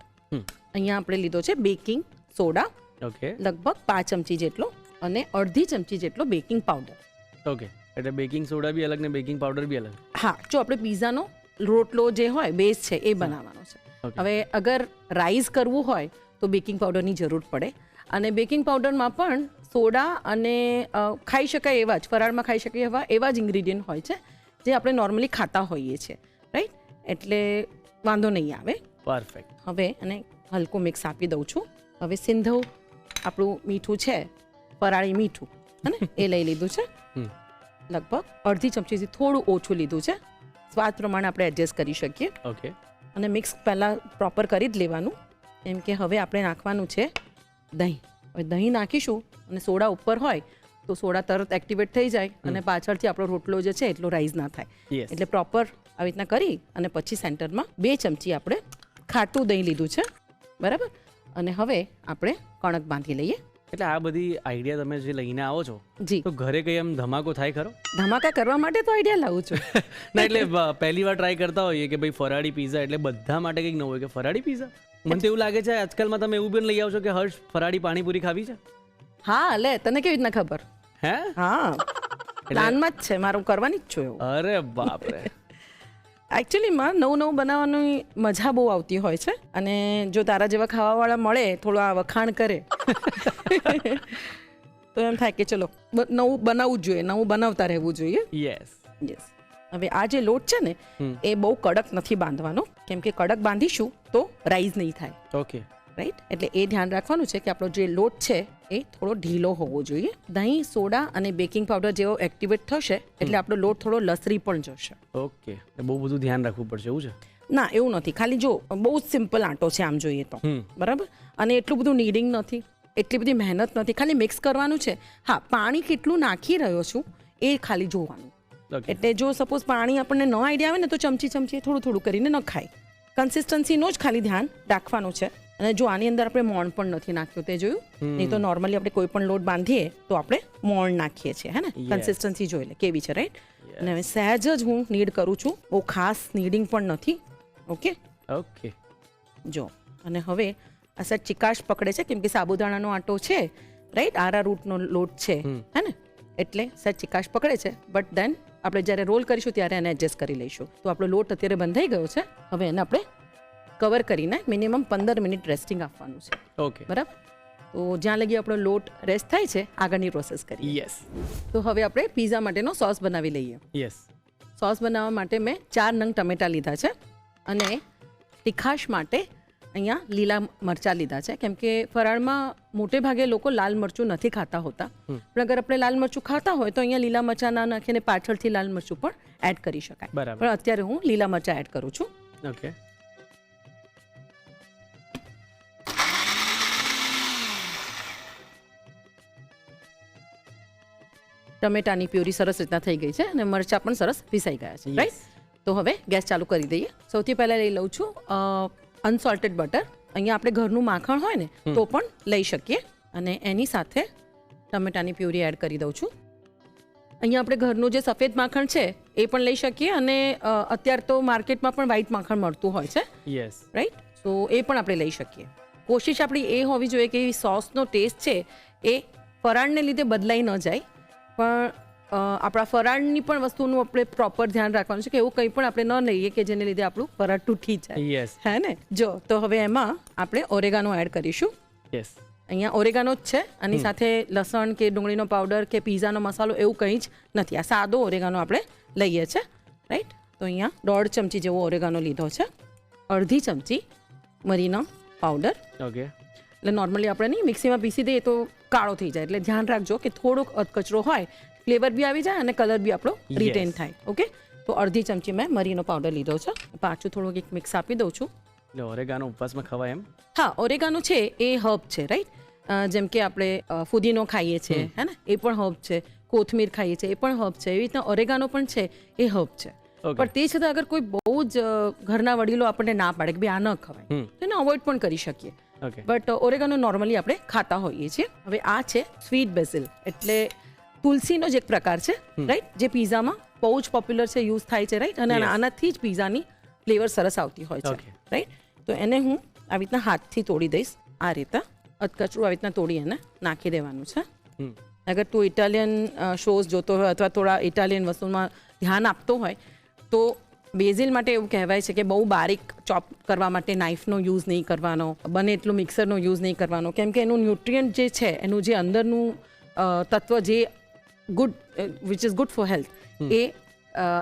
અહીંયા આપણે લીધો છે બેકિંગ સોડા, ઓકે લગભગ 5 ચમચી જેટલો, અને અડધી ચમચી જેટલો બેકિંગ પાવડર. ઓકે. એટલે બેકિંગ સોડા બી અલગ ને બેકિંગ પાવડર બી અલગ. હા, જો આપણે પિઝાનો રોટલો જે હોય બેઝ છે એ બનાવવાનો છે. Okay. હવે અગર રાઈસ કરવું હોય તો બેકિંગ પાવડરની જરૂર પડે, અને બેકિંગ પાવડરમાં પણ સોડા અને ખાઈ શકાય એવા જ, ફરાળમાં ખાઈ શકાય એવા જ ઇન્ગ્રીડિયન્ટ હોય છે જે આપણે નોર્મલી ખાતા હોઈએ છીએ, રાઈટ. એટલે વાંધો નહીં આવે. પરફેક્ટ. હવે એને હલકું મિક્સ આપી દઉં છું. હવે સિંધવ આપણું મીઠું છે, ફરાળી મીઠું, હે ને, એ લઈ લીધું છે. લગભગ અડધી ચમચીથી થોડું ઓછું લીધું છે, સ્વાદ પ્રમાણે આપણે એડજસ્ટ કરી શકીએ. ઓકે. અને મિક્સ પહેલાં પ્રોપર કરી જ લેવાનું. એમ કે હવે આપણે નાખવાનું છે દહીં. હવે દહીં નાખીશું અને સોડા ઉપર હોય તો સોડા તરત એક્ટિવેટ થઈ જાય અને પાછળથી આપણો રોટલો જે છે એટલો રાઈઝ ના થાય. Yes. એટલે પ્રોપર આવી રીતના કરી અને પછી સેન્ટરમાં 2 ચમચી આપણે ખાટું દહીં લીધું છે, બરાબર. અને હવે આપણે કણક બાંધી લઈએ. એટલે આ બધી આઈડિયા તમે જે લઈને આવો છો, જી, તો ઘરે કઈ એમ ધમાકો થાય ખરો? ધમાકા કરવા માટે તો આઈડિયા લાવું છું. ના, એટલે પહેલી વાર ટ્રાય કરતા હોઈએ કે ભાઈ ફરાળી પિઝા એટલે બધા માટે કંઈક નવું હોય કે ફરાળી પિઝા. મને તો એવું લાગે છે આજકાલમાં તમે એવું પણ લઈ આવશો કે હર્ષ ફરાળી પાણીપુરી ખાવી છે. હા, લે, તને કેવી રીતના ખબર? હે? હા, પ્લાનમાં જ છે મારું, કરવાની જ છું એવું. અરે બાપ રે. એકચ્યુઅલીમાં નવું બનાવવાની મજા બહુ આવતી હોય છે, અને જો તારા જેવા ખાવાવાળા મળે, થોડું આ વખાણ કરે તો એમ થાય કે ચલો નવું બનાવવું જ જોઈએ, નવું બનાવતા રહેવું જોઈએ. યસ. યસ. હવે આ જે લોટ છે ને એ બહુ કડક નથી બાંધવાનો, કેમ કે કડક બાંધીશું તો રાઈઝ નહીં થાય, ઓકે. રાઈટ. એટલે એ ધ્યાન રાખવાનું છે કે આપણો જે લોટ છે એ થોડો ઢીલો હોવો જોઈએ. દહીં, સોડા અને બેકિંગ પાવડર જેવો એક્ટિવેટ થશે એટલે આપણો લોટ થોડો લસરી પણ જશે. ઓકે. બહુ બધું ધ્યાન રાખવું પડશે એવું છે? ના, એવું નથી. ખાલી જો બહુ જ સિમ્પલ આટો છે આમ જોઈએ તો, બરાબર. અને એટલું બધું નીડિંગ નથી, એટલી બધી મહેનત નથી, ખાલી મિક્સ કરવાનું છે. હા, પાણી કેટલું નાખી રહ્યો છું એ ખાલી જોવાનું. એટલે જો સપોઝ પાણી આપણને ન આઈડિયા આવે ને તો ચમચી થોડું કરીને ન ખાય. કન્સિસ્ટન્સીનું જ ખાલી ધ્યાન રાખવાનું છે. અને જો આની અંદર આપણે મોણ પણ નથી નાખ્યું, તે જોયું? નહીં તો નોર્મલી આપણે કોઈ પણ લોટ બાંધીએ તો આપણે મોણ નાખીએ છીએ, હે ને. કન્સિસ્ટન્સી જોઈ લે કેવી છે, રાઈટ. અને હવે સહેજ જ હું નીડ કરું છું, બહુ ખાસ નીડિંગ પણ નથી. ઓકે. ઓકે. જો, અને હવે આ સાઈડ ચિકાશ પકડે છે કેમ કે સાબુદાણાનો આટો છે, રાઈટ, આરારૂટનો લોટ છે, હે ને. એટલે સહેજ ચિકાશ પકડે છે, બટ દેન આપણે જ્યારે રોલ કરીશું ત્યારે એને એડજસ્ટ કરી લઈશું. તો આપણો લોટ અત્યારે બંધાઈ ગયો છે. હવે એને આપણે કવર કરીને મિનિમમ 15 મિનિટ રેસ્ટિંગ આપવાનું છે. ઓકે, બરાબર. તો જ્યાં લગી આપણો લોટ રેસ્ટ થાય છે આગળની પ્રોસેસ કરીએ. યસ તો હવે આપણે પીઝા માટેનો સોસ બનાવી લઈએ. યસ. સોસ બનાવવા માટે મેં 4 નંગ ટમેટાં લીધા છે અને તીખાશ માટે અહીંયા લીલા મરચાં લીધા છે, કેમ કે ફરાળમાં મોટે ભાગે લોકો લાલ મરચું નથી ખાતા હોતા. પણ અગર આપણે લાલ મરચું ખાતા હોય તો અહીંયા લીલા મરચાં ના નાખીને પાછળથી લાલ મરચું પણ એડ કરી શકાય. બરાબર. પણ અત્યારે હું લીલા મરચાં એડ કરું છું. ઓકે. ટમેટાની પ્યુરી સરસ રીતના થઈ ગઈ છે અને મરચાં પણ સરસ પીસાઈ ગયા છે, રાઈટ. તો હવે ગેસ ચાલુ કરી દઈએ. સૌથી પહેલાં લઈ લઉં છું અનસોલ્ટેડ બટર. અહીંયા આપણે ઘરનું માખણ હોય ને તો પણ લઈ શકીએ અને એની સાથે ટમેટાની પ્યુરી એડ કરી દઉં છું. અહીંયા આપણે ઘરનું જે સફેદ માખણ છે એ પણ લઈ શકીએ અને અત્યારે તો માર્કેટમાં પણ વ્હાઈટ માખણ મળતું હોય છે, યસ. રાઈટ. તો એ પણ આપણે લઈ શકીએ. કોશિશ આપણી એ હોવી જોઈએ કે સોસનો ટેસ્ટ છે એ ફરાળને લીધે બદલાઈ ન જાય, પણ આપણા ફરાળની પણ વસ્તુનું આપણે પ્રોપર ધ્યાન રાખવાનું છે કે એવું કંઈ પણ આપણે ન લઈએ કે જેને લીધે આપણું ફરાળ તૂટી જાય. યસ. હે ને. જો તો હવે એમાં આપણે ઓરેગાનો એડ કરીશું. યસ. અહીંયા ઓરેગાનો જ છે, આની સાથે લસણ કે ડુંગળીનો પાવડર કે પીઝાનો મસાલો એવું કંઈ જ નથી. આ સાદો ઓરેગાનો આપણે લઈએ છીએ, રાઈટ. તો અહીંયા 1.5 ચમચી જેવો ઓરેગાનો લીધો છે. 1/2 ચમચી મરીનો પાવડર. ઓકે. એટલે નોર્મલી આપણે નહીં મિક્સીમાં પીસી દઈએ તો કાળો થઈ જાય, એટલે ધ્યાન રાખજો કે થોડોક અધકચરો હોય, ફ્લેવર બી આવી જાય અને કલર બી આપણો રિટેન થાય. ઓકે. તો 1/2 ચમચી મેં મરીનો પાવડર લીધો છે. પાછું થોડુંક એક મિક્સ આપી દઉં છું. એટલે ઓરેગાનો ઉપવાસમાં ખવાય એમ? હા, ઓરેગાનો છે એ હર્બ છે, રાઈટ. જેમ કે આપણે ફુદીનો ખાઈએ છીએ, હે ને, એ પણ હર્બ છે. કોથમીર ખાઈએ છીએ, એ પણ હર્બ છે. એવી રીતના ઓરેગાનો પણ છે એ હર્બ છે. પણ તે છતાં અગર કોઈ બહુ જ ઘરના વડીલો આપણને ના પાડે કે ભાઈ આ ન ખવાય તો એને અવોઇડ પણ કરી શકીએ. બટ ઓરેગાનો નોર્મલી આપણે ખાતા હોઈએ છીએ. હવે આ છે સ્વીટ બેસિલ, એટલે તુલસીનો જ એક પ્રકાર છે, રાઈટ, જે પીઝામાં બહુ જ પોપ્યુલર છે, યુઝ થાય છે, રાઈટ. અને આનાથી જ પીઝાની ફ્લેવર સરસ આવતી હોય છે, રાઈટ. તો એને હું આવી રીતના હાથથી તોડી દઈશ. આ રીતે અધકચરું આવી રીતના તોડી એને નાખી દેવાનું છે. અગર તું ઇટાલિયન શોઝ જોતો હોય અથવા થોડા ઇટાલિયન વસ્તુમાં ધ્યાન આપતો હોય તો બેઝિલ માટે એવું કહેવાય છે કે બહુ બારીક ચોપ કરવા માટે નાઇફનો યુઝ નહીં કરવાનો, બને એટલું મિક્સરનો યુઝ નહીં કરવાનો, કેમ કે એનું ન્યુટ્રિયન્ટ જે છે, એનું જે અંદરનું તત્વ જે good which is good for health, એ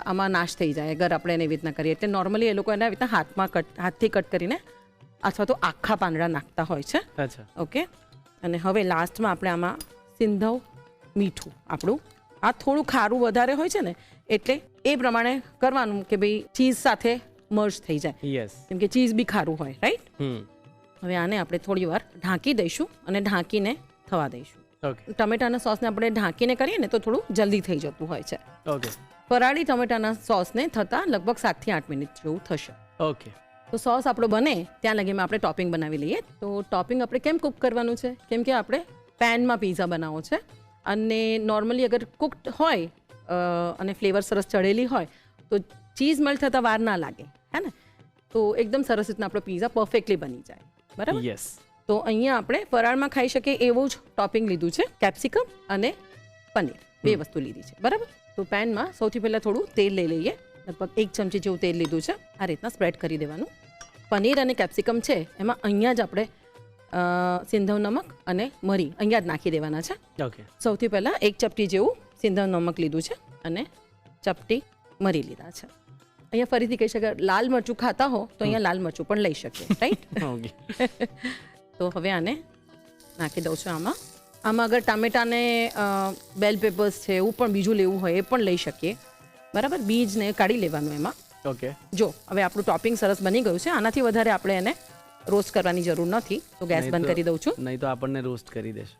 આમાં નાશ થઈ જાય અગર આપણે એને એવી રીતના કરીએ. એટલે નોર્મલી એ લોકો એને આવી રીતના હાથથી કટ કરીને અથવા તો આખા પાંદડા નાખતા હોય છે. ઓકે. અને હવે લાસ્ટમાં આપણે આમાં સિંધવ મીઠું, આપણું આ થોડું ખારું વધારે હોય છે ને એટલે એ પ્રમાણે કરવાનું કે ભાઈ ચીઝ સાથે મર્જ થઈ જાય, કેમ કે ચીઝ બી ખારું હોય, રાઈટ. હવે આને આપણે થોડી વાર ઢાંકી દઈશું અને ઢાંકીને થવા દઈશું. ટમેટાના સોસને આપણે ઢાંકીને કરીએ ને તો થોડું જલ્દી થઈ જતું હોય છે. ફરાળી ટમેટાના સોસને થતાં લગભગ 7 થી 8 મિનિટ જેવું થશે. ઓકે. તો સોસ આપણો બને ત્યાં લગીમાં આપણે ટોપિંગ બનાવી લઈએ. તો ટોપિંગ આપણે કેમ કૂક કરવાનું છે, કેમ કે આપણે પેનમાં પીઝા બનાવવો છે અને નોર્મલી અગર કુકડ હોય અને ફ્લેવર સરસ ચડેલી હોય તો ચીઝ મેલ્ટ થતાં વાર ના લાગે, હે ને. તો એકદમ સરસ રીતના આપણો પીઝા પરફેક્ટલી બની જાય, બરાબર. યસ. તો અહીંયા આપણે ફરાળમાં ખાઈ શકીએ એવું જ ટોપિંગ લીધું છે, કેપ્સિકમ અને પનીર, 2 વસ્તુ લીધી છે, બરાબર. તો પેનમાં સૌથી પહેલાં થોડું તેલ લઈ લઈએ. લગભગ 1 ચમચી જેવું તેલ લીધું છે. આ રીતના સ્પ્રેડ કરી દેવાનું. પનીર અને કેપ્સિકમ છે એમાં અહીંયા જ આપણે સિંધવ નમક અને મરી અહીંયા જ નાખી દેવાના છે. ઓકે. સૌથી પહેલાં 1 ચપટી જેવું સિંધવ નમક લીધું છે અને ચપટી મરી લીધા છે. અહીંયા ફરીથી કહી શકાય લાલ મરચું ખાતા હો તો અહીંયા લાલ મરચું પણ લઈ શકીએ, રાઈટ. તો હવે આને નાખી દઉં છું આમાં. અગર ટામેટાને બેલ પેપર્સ છે એવું પણ બીજું લેવું હોય એ પણ લઈ શકીએ, બરાબર. બીજને કાઢી લેવાનું એમાં. ઓકે. જો હવે આપણું ટોપિંગ સરસ બની ગયું છે. આનાથી વધારે આપણે એને રોસ્ટ કરવાની જરૂર નથી, તો ગેસ બંધ કરી દઉં છું. નહીં તો આપણને રોસ્ટ કરી દેશે.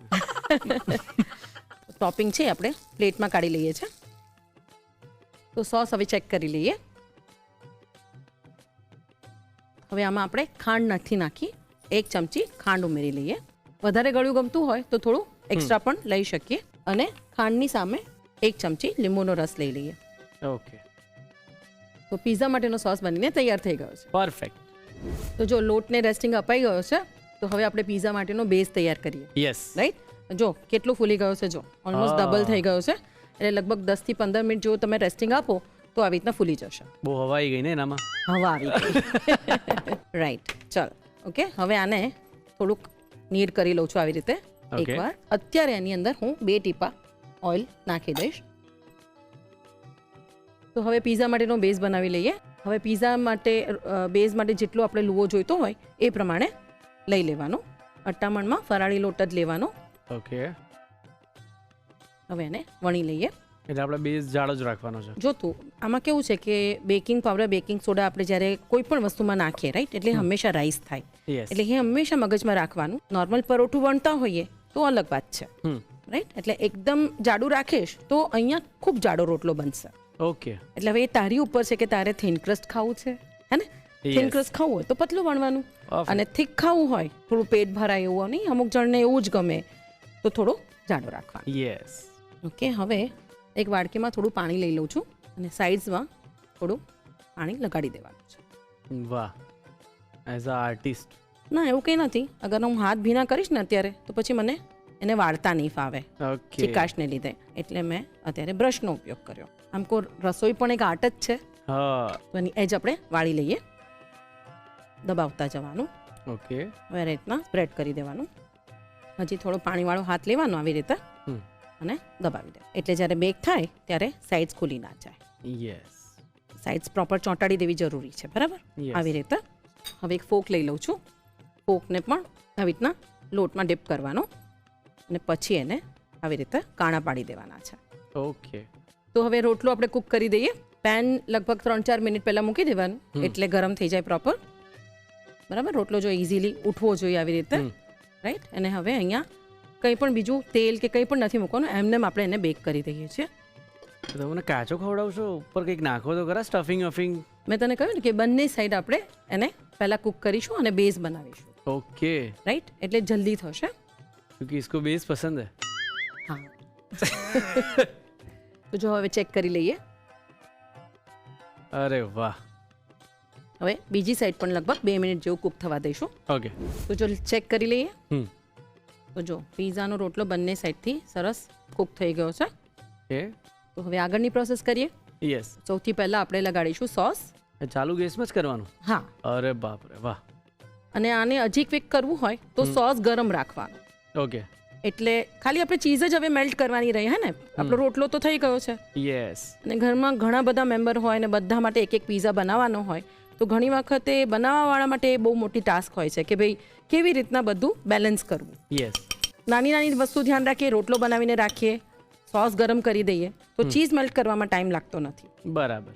ટોપિંગ છે આપણે પ્લેટમાં કાઢી લઈએ છીએ. તો સોસ હવે ચેક કરી લઈએ. હવે આમાં આપણે ખાંડ નથી નાખી, 1 ચમચી ખાંડ ઉમેરી લઈએ. વધારે ગળ્યું ગમતું હોય તો થોડું એક્સ્ટ્રા પણ લઈ શકીએ. અને ખાંડની સામે 1 ચમચી લીંબુનો રસ લઈ લઈએ. ઓકે. તો પીઝા માટેનો સોસ બનીને તૈયાર થઈ ગયો છે. પરફેક્ટ. તો જો લોટને રેસ્ટિંગ અપાઈ ગયો છે તો હવે આપણે પીઝા માટેનો બેઝ તૈયાર કરીએ. યસ. રાઈટ. જો કેટલું ફૂલી ગયો છે, જો ઓલમોસ્ટ હા. ડબલ થઈ ગયો છે. એટલે લગભગ 10 થી 15 મિનિટ જેવું તમે રેસ્ટિંગ આપો તો આવી રીતના ફૂલી જશે. બહુ હવાઈ ગઈ ને એનામાં. હવા આવી ગઈ. રાઈટ, ચાલ ઓકે. હવે આને થોડુંક નીડ કરી લઉં છું આવી રીતે Okay. એકવાર. અત્યારે એની અંદર હું 2 ટીપા ઓઇલ નાખી દઈશ. તો હવે પીઝા માટેનો બેઝ બનાવી લઈએ. હવે પીઝા માટે બેઝ માટે જેટલો આપણે લુવો જોઈતો હોય એ પ્રમાણે લઈ લેવાનો. અટ્ટામણમાં ફરાળી લોટ જ લેવાનો. ઓકે, હવે એને વણી લઈએ. એટલે આપણે બેઝ જાડો જ રાખવાનો છે. જો તું આમાં કેવું છે કે બેકિંગ પાવડર, બેકિંગ સોડા આપણે જ્યારે કોઈ પણ વસ્તુમાં નાખીએ રાઈટ, એટલે હંમેશા રાઈસ થાય. યસ. એટલે એ હંમેશા મગજમાં રાખવાનું. નોર્મલ પરોઠું વણતા હોઈએ તો અલગ વાત છે રાઈટ. એટલે એકદમ જાડું રાખીશ તો અહીંયા ખૂબ જાડો રોટલો બનશે. ઓકે. એટલે હવે એ તારી ઉપર છે કે તારે થિન ક્રસ્ટ ખાવું છે, હે ને? Thin Yes. ક્રસ્ટ ખાવું હોય તો પતલું વણવાનું, Perfect. અને થીક ખાવું હોય થોડું પેટ ભરાય એવું નહીં, અમુક જણને એવું જ ગમે તો થોડો જાડો રાખવાનો. યસ. ઓકે, હવે એક વાડકીમાં થોડું પાણી લઈ લઉં છું અને સાઈડ્સમાં થોડું પાણી લગાડી દેવાનું છે. વાહ, એઝ અ આર્ટિસ્ટ. ના એવું કંઈ નથી. અગર હું હાથ ભીના કરીશ ને અત્યારે તો પછી મને એને વાળતા નહીં ફાવે ઓકે. ચિકાશને લીધે. એટલે મેં અત્યારે બ્રશનો ઉપયોગ કર્યો. આમ કો રસોઈ પણ એક આર્ટ જ છે. હા. તો એની એજ આપણે વાળી લઈએ. દબાવતા જવાનું. ઓકે. હવે આ રીતના સ્પ્રેડ કરી દેવાનું. હજી થોડો પાણીવાળો હાથ લેવાનો આવી રીતે હમ. અને દબાવી દે. એટલે જ્યારે બેક થાય ત્યારે સાઇડ્સ ખુલી ના જાય. યસ. સાઇડ્સ પ્રોપર ચોંટાડી દેવી જરૂરી છે, બરાબર? Yes. આવી રીતે. હવે એક ફોક લઈ લઉં છું. ફોકને પણ આવી રીતના લોટમાં ડીપ કરવાનો અને પછી એને આવી રીતે કાણા પાડી દેવાના છે. ઓકે. તો હવે રોટલો આપણે કૂક કરી દઈએ. પેન લગભગ 3-4 મિનિટ પહેલાં મૂકી દેવાનું એટલે ગરમ થઈ જાય પ્રોપર, બરાબર? રોટલો જો ઇઝીલી ઉઠવો જોઈએ આવી રીતે, રાઈટ. અને હવે અહીંયા કંઈ પણ બીજું તેલ કે કંઈ પણ નથી મૂકવાનું, એમને આપણે એને બેક કરી દઈએ છીએ. તો તમને કાચો ખવડાવશો? ઉપર કંઈક નાખો તો ખરા, સ્ટફિંગ વફિંગ? મેં તને કહ્યું ને કે બંને સાઈડ આપણે એને પહેલાં કૂક કરીશું અને બેઝ બનાવીશું, ઓકે. રાઈટ. એટલે જલ્દી થશે. ક્योंकि इसको बेस पसंद है. હા. તો જો હવે ચેક કરી લઈએ. અરે વાહ. હવે બીજી સાઈડ પણ લગભગ 2 મિનિટ જેવું કૂક થવા દઈશું. ઓકે. તો જો ચેક કરી લઈએ. હમ. તો જો પીઝાનો રોટલો બંને સાઈડથી સરસ કૂક થઈ ગયો છે. એ તો હવે આગળની પ્રોસેસ કરીએ. યસ. સૌથી પહેલાં આપણે લગાડીશું સોસ. એ ચાલુ ગેસમાં જ કરવાનું? હા. અરે બાપ રે વાહ. અને આને હજી ક્વિક કરવું હોય તો સોસ ગરમ રાખવાનો. ઓકે. એટલે ખાલી આપણે ચીઝ જ હવે મેલ્ટ કરવાની રહી, હે ને? આપણો રોટલો તો થઈ ગયો છે. યસ. અને ઘરમાં ઘણા બધા મેમ્બર હોય ને બધા માટે એક એક પીઝા બનાવવાનો હોય તો ઘણી વખતે બનાવવાવાળા માટે બહુ મોટી ટાસ્ક હોય છે કે ભાઈ કેવી રીતના બધું બેલેન્સ કરવું. યસ. નાની નાની વસ્તુ ધ્યાન રાખીએ, રોટલો બનાવીને રાખીએ, સોસ ગરમ કરી દઈએ તો ચીઝ મેલ્ટ કરવામાં ટાઈમ લાગતો નથી. બરાબર.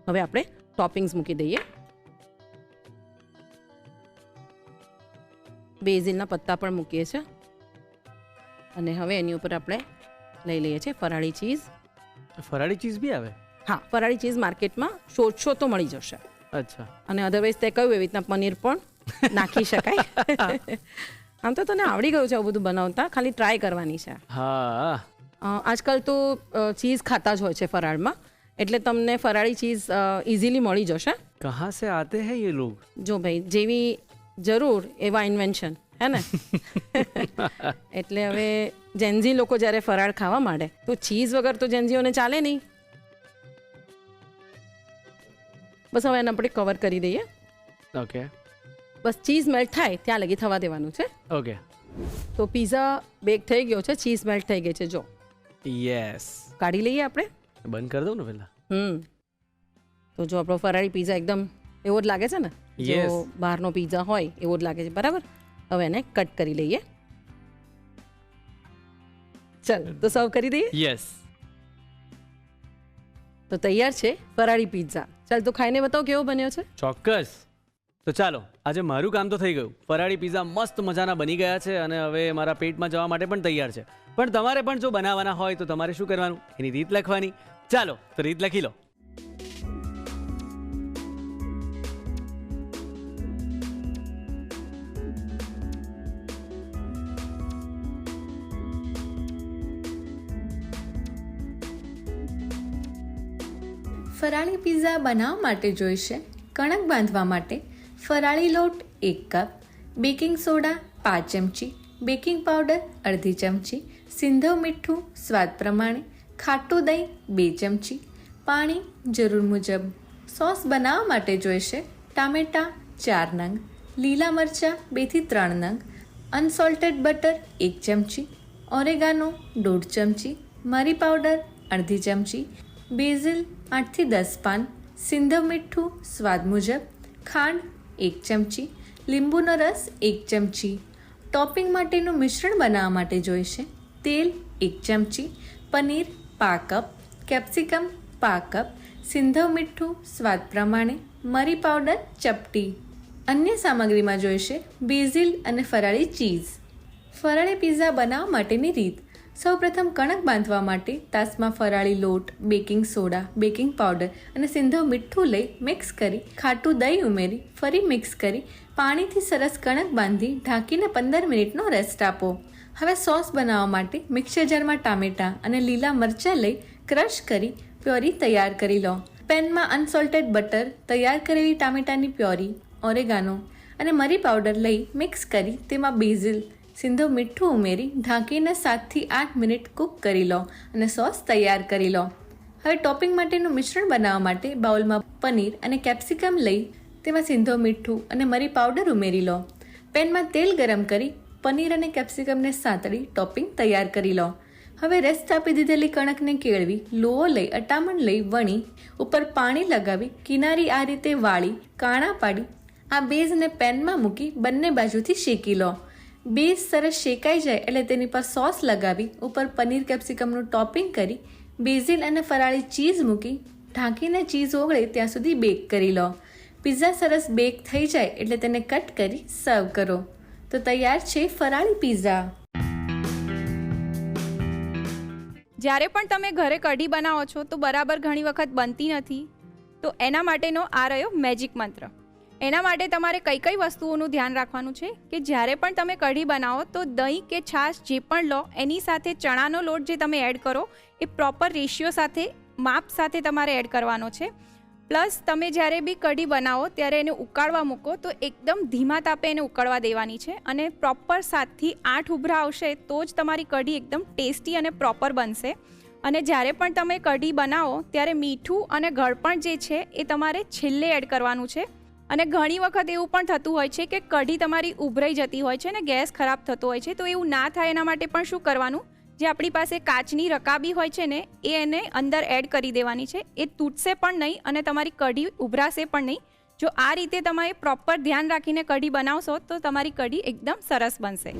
હવે આપણે ટોપિંગ્સ મૂકી દઈએ. બેઝિલના પત્તા પણ મૂકીએ છીએ અને હવે એની ઉપર આપણે લઈ લઈએ છીએ ફરાળી ચીઝ. ફરાળી ચીઝ બી આવે? હા, ફરાળી ચીઝ માર્કેટમાં શોધશો તો મળી જશે. અચ્છા. અને અધરવાઇઝ તે કહ્યું એવી રીતના પનીર પણ નાખી શકાય. આમ તો તને આવડી ગયું છે આવું બધું બનાવતા, ખાલી ટ્રાય કરવાની છે. હા. આજકાલ તો ચીઝ ખાતા જ હોય છે ફરાળમાં, એટલે તમને ફરાળી ચીઝ ઇઝીલી મળી જશે. કહાં સે આતે હૈ ये लोग? જો ભાઈ જેવી જરૂર એવા ઇન્વેન્શન, હે ને? એટલે હવે જેન્ઝી લોકો જ્યારે ફરાળ ખાવા માંડે તો ચીઝ વગર તો જેન્ઝીઓને ચાલે નહીં. બસ હવે એને આપણે કવર કરી દઈએ. ઓકે. બસ ચીઝ મેલ્ટ થાય ત્યાં લગી થવા દેવાનું છે. ઓકે. તો પીઝા બેક થઈ ગયો છે, ચીઝ મેલ્ટ થઈ ગઈ છે. જો યસ. કાઢી લઈએ આપણે. બંધ કરી દઉં ને પહેલા? તો જો આપણો ફરાળી પીઝા એકદમ એવો જ લાગે છે ને, જો Yes. બહારનો પીઝા હોય એવો જ લાગે છે, બરાબર? હવે એને કટ કરી લઈએ. ચાલ તો સર્વ કરી દઈએ. યસ. તો તૈયાર છે ફરાળી પીઝા. ચાલ તો ખાઈને બતાવો કેવો બન્યો છે. ચોક્કસ. તો ચાલો, આજે મારું કામ તો થઈ ગયું. ફરાળી પીઝા મસ્ત મજાના બની ગયા છે અને હવે મારા પેટમાં જવા માટે પણ તૈયાર છે. પણ તમારે પણ જો બનાવવાના હોય તો તમારે શું કરવાનું? એની રીત લખવાની. ચાલો તો રીત લખી લો. ફરાળી પિઝા બનાવવા માટે જોઈશે કણક બાંધવા માટે ફરાળી લોટ 1 કપ, બેકિંગ સોડા 5 ચમચી, બેકિંગ પાવડર અડધી ચમચી, સિંધવ મીઠું સ્વાદ પ્રમાણે, ખાટું દહીં 2 ચમચી, પાણી જરૂર મુજબ. સોસ બનાવવા માટે જોઈશે ટામેટાં 4 નંગ, લીલા મરચાં 2 થી 3 નંગ, અનસોલ્ટેડ બટર 1 ચમચી, ઓરેગાનો 1/2 ચમચી, મરી પાવડર અડધી ચમચી, બેઝિલ 8 થી 10 પાન, સિંધવ મીઠું સ્વાદ મુજબ, ખાંડ 1 ચમચી, લીંબુનો રસ 1 ચમચી. ટોપિંગ માટેનું મિશ્રણ બનાવવા માટે જોઈશે તેલ 1 ચમચી, પનીર પા કપ, કેપ્સિકમ પા કપ, સિંધવ મીઠું સ્વાદ પ્રમાણે, મરી પાવડર ચપટી. અન્ય સામગ્રીમાં જોઈશે બેઝિલ અને ફરાળી ચીઝ. ફરાળી પિઝા બનાવવા માટેની રીત. સૌપ્રથમ કણક બાંધવા માટે તાસમાં ફરાળી લોટ, બેકિંગ સોડા, બેકિંગ પાવડર અને સિંધવ મીઠું લઈ મિક્સ કરી, ખાટું દહીં ઉમેરી ફરી મિક્સ કરી પાણીથી સરસ કણક બાંધી ઢાંકીને 15 મિનિટનો રેસ્ટ આપો. હવે સોસ બનાવવા માટે મિક્સર જારમાં ટામેટાં અને લીલા મરચાં લઈ ક્રશ કરી પ્યોરી તૈયાર કરી લો. પેનમાં અનસોલ્ટેડ બટર, તૈયાર કરેલી ટામેટાની પ્યોરી, ઓરેગાનો અને મરી પાવડર લઈ મિક્સ કરી તેમાં બેઝિલ, સિંધવ મીઠું ઉમેરી ઢાંકીને 7 થી 8 મિનિટ કૂક કરી લો અને સોસ તૈયાર કરી લો. હવે ટોપિંગ માટેનું મિશ્રણ બનાવવા માટે બાઉલમાં પનીર અને કેપ્સિકમ લઈ તેમાં સિંધવ મીઠું અને મરી પાવડર ઉમેરી લો. પેનમાં તેલ ગરમ કરી પનીર અને કેપ્સિકમને સાંતળી ટોપિંગ તૈયાર કરી લો. હવે રેસ્ટ આપી દીધેલી કણકને કેળવી લોહો લઈ અટામણ લઈ વણી ઉપર પાણી લગાવી કિનારી આ રીતે વાળી કાણા પાડી આ બેઝને પેનમાં મૂકી બંને બાજુથી શેકી લો. બેઝ સરસ શેકાઈ જાય એટલે તેની પર સોસ લગાવી ઉપર પનીર કેપ્સિકમનું ટોપિંગ કરી બેઝિલ અને ફરાળી ચીઝ મૂકી ઢાંકીને ચીઝ ઓગળે ત્યાં સુધી બેક કરી લો. પિઝા સરસ બેક થઈ જાય એટલે તેને કટ કરી સર્વ કરો. તો તૈયાર છે ફરાળી પિઝા. જ્યારે પણ તમે ઘરે કઢી બનાવો છો તો બરાબર ઘણી વખત બનતી નથી, તો એના માટેનો આ રહ્યો મેજિક મંત્ર. એના માટે તમારે કઈ કઈ વસ્તુઓનું ધ્યાન રાખવાનું છે કે જ્યારે પણ તમે કઢી બનાવો તો દહીં કે છાશ જે પણ લો એની સાથે ચણાનો લોટ જે તમે એડ કરો એ પ્રોપર રેશિયો સાથે, માપ સાથે તમારે એડ કરવાનો છે. પ્લસ તમે જ્યારે બી કઢી બનાવો ત્યારે એને ઉકાળવા મૂકો તો એકદમ ધીમા તાપે એને ઉકળવા દેવાની છે અને પ્રોપર 7 થી 8 ઉભરા આવશે તો જ તમારી કઢી એકદમ ટેસ્ટી અને પ્રોપર બનશે. અને જ્યારે પણ તમે કઢી બનાવો ત્યારે મીઠું અને ગળપણ જે છે એ તમારે છેલ્લે એડ કરવાનું છે. અને ઘણી વખત એવું પણ થતું હોય છે કે કઢી તમારી ઉભરાઈ જતી હોય છે ને ગેસ ખરાબ થતો હોય છે, તો એવું ના થાય એના માટે પણ શું કરવાનું, જે આપણી પાસે કાચની રકાબી હોય છે ને એ એને અંદર એડ કરી દેવાની છે. એ તૂટશે પણ નહીં અને તમારી કઢી ઉભરાશે પણ નહીં. જો આ રીતે તમે પ્રોપર ધ્યાન રાખીને કઢી બનાવશો તો તમારી કઢી એકદમ સરસ બનશે.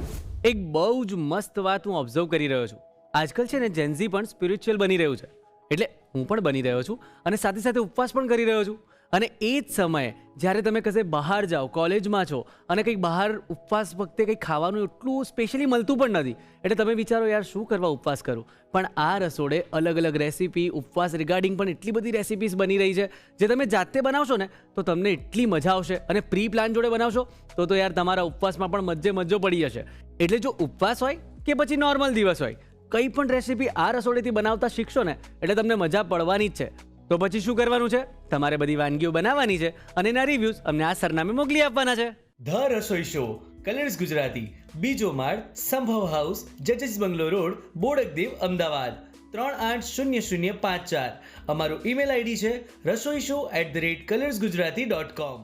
એક બહુ જ મસ્ત વાત હું ઓબ્ઝર્વ કરી રહ્યો છું. આજકાલ છે ને જેન્ઝી પણ સ્પિરિચ્યુઅલ બની રહ્યું છે, એટલે હું પણ બની રહ્યો છું અને સાથે સાથે ઉપવાસ પણ કરી રહ્યો છું. અને એ જ સમયે જ્યારે તમે કશે બહાર જાઓ, કોલેજમાં છો અને કંઈક બહાર ઉપવાસ વખતે કંઈક ખાવાનું એટલું સ્પેશિયલી મળતું પણ નથી, એટલે તમે વિચારો યાર શું કરવા ઉપવાસ કરું. પણ આ રસોડે અલગ અલગ રેસીપી, ઉપવાસ રિગાર્ડિંગ પણ એટલી બધી રેસીપીસ બની રહી છે જે તમે જાતે બનાવશો ને તો તમને એટલી મજા આવશે. અને પ્રી પ્લાન જોડે બનાવશો તો યાર તમારા ઉપવાસમાં પણ મજો પડી જશે. એટલે જો ઉપવાસ હોય કે પછી નોર્મલ દિવસ હોય, કંઈ પણ રેસીપી આ રસોડેથી બનાવતા શીખશો ને એટલે તમને મજા પડવાની જ છે. તો પછી શું કરવાનું છે, તમારે બધી વાનગીઓ બનાવવાની છે અને એના રિવ્યૂઝ અમને આ સરનામે મોકલી આપવાના છે. The Rasoi show, colours Gujarati, બીજો માળ, સંભવ હાઉસ, જજીસ બંગલો રોડ, બોડકદેવ, અમદાવાદ 380054. અમારું ઈમેલ આઈડી છે rasoishow@colorsgujarati.com.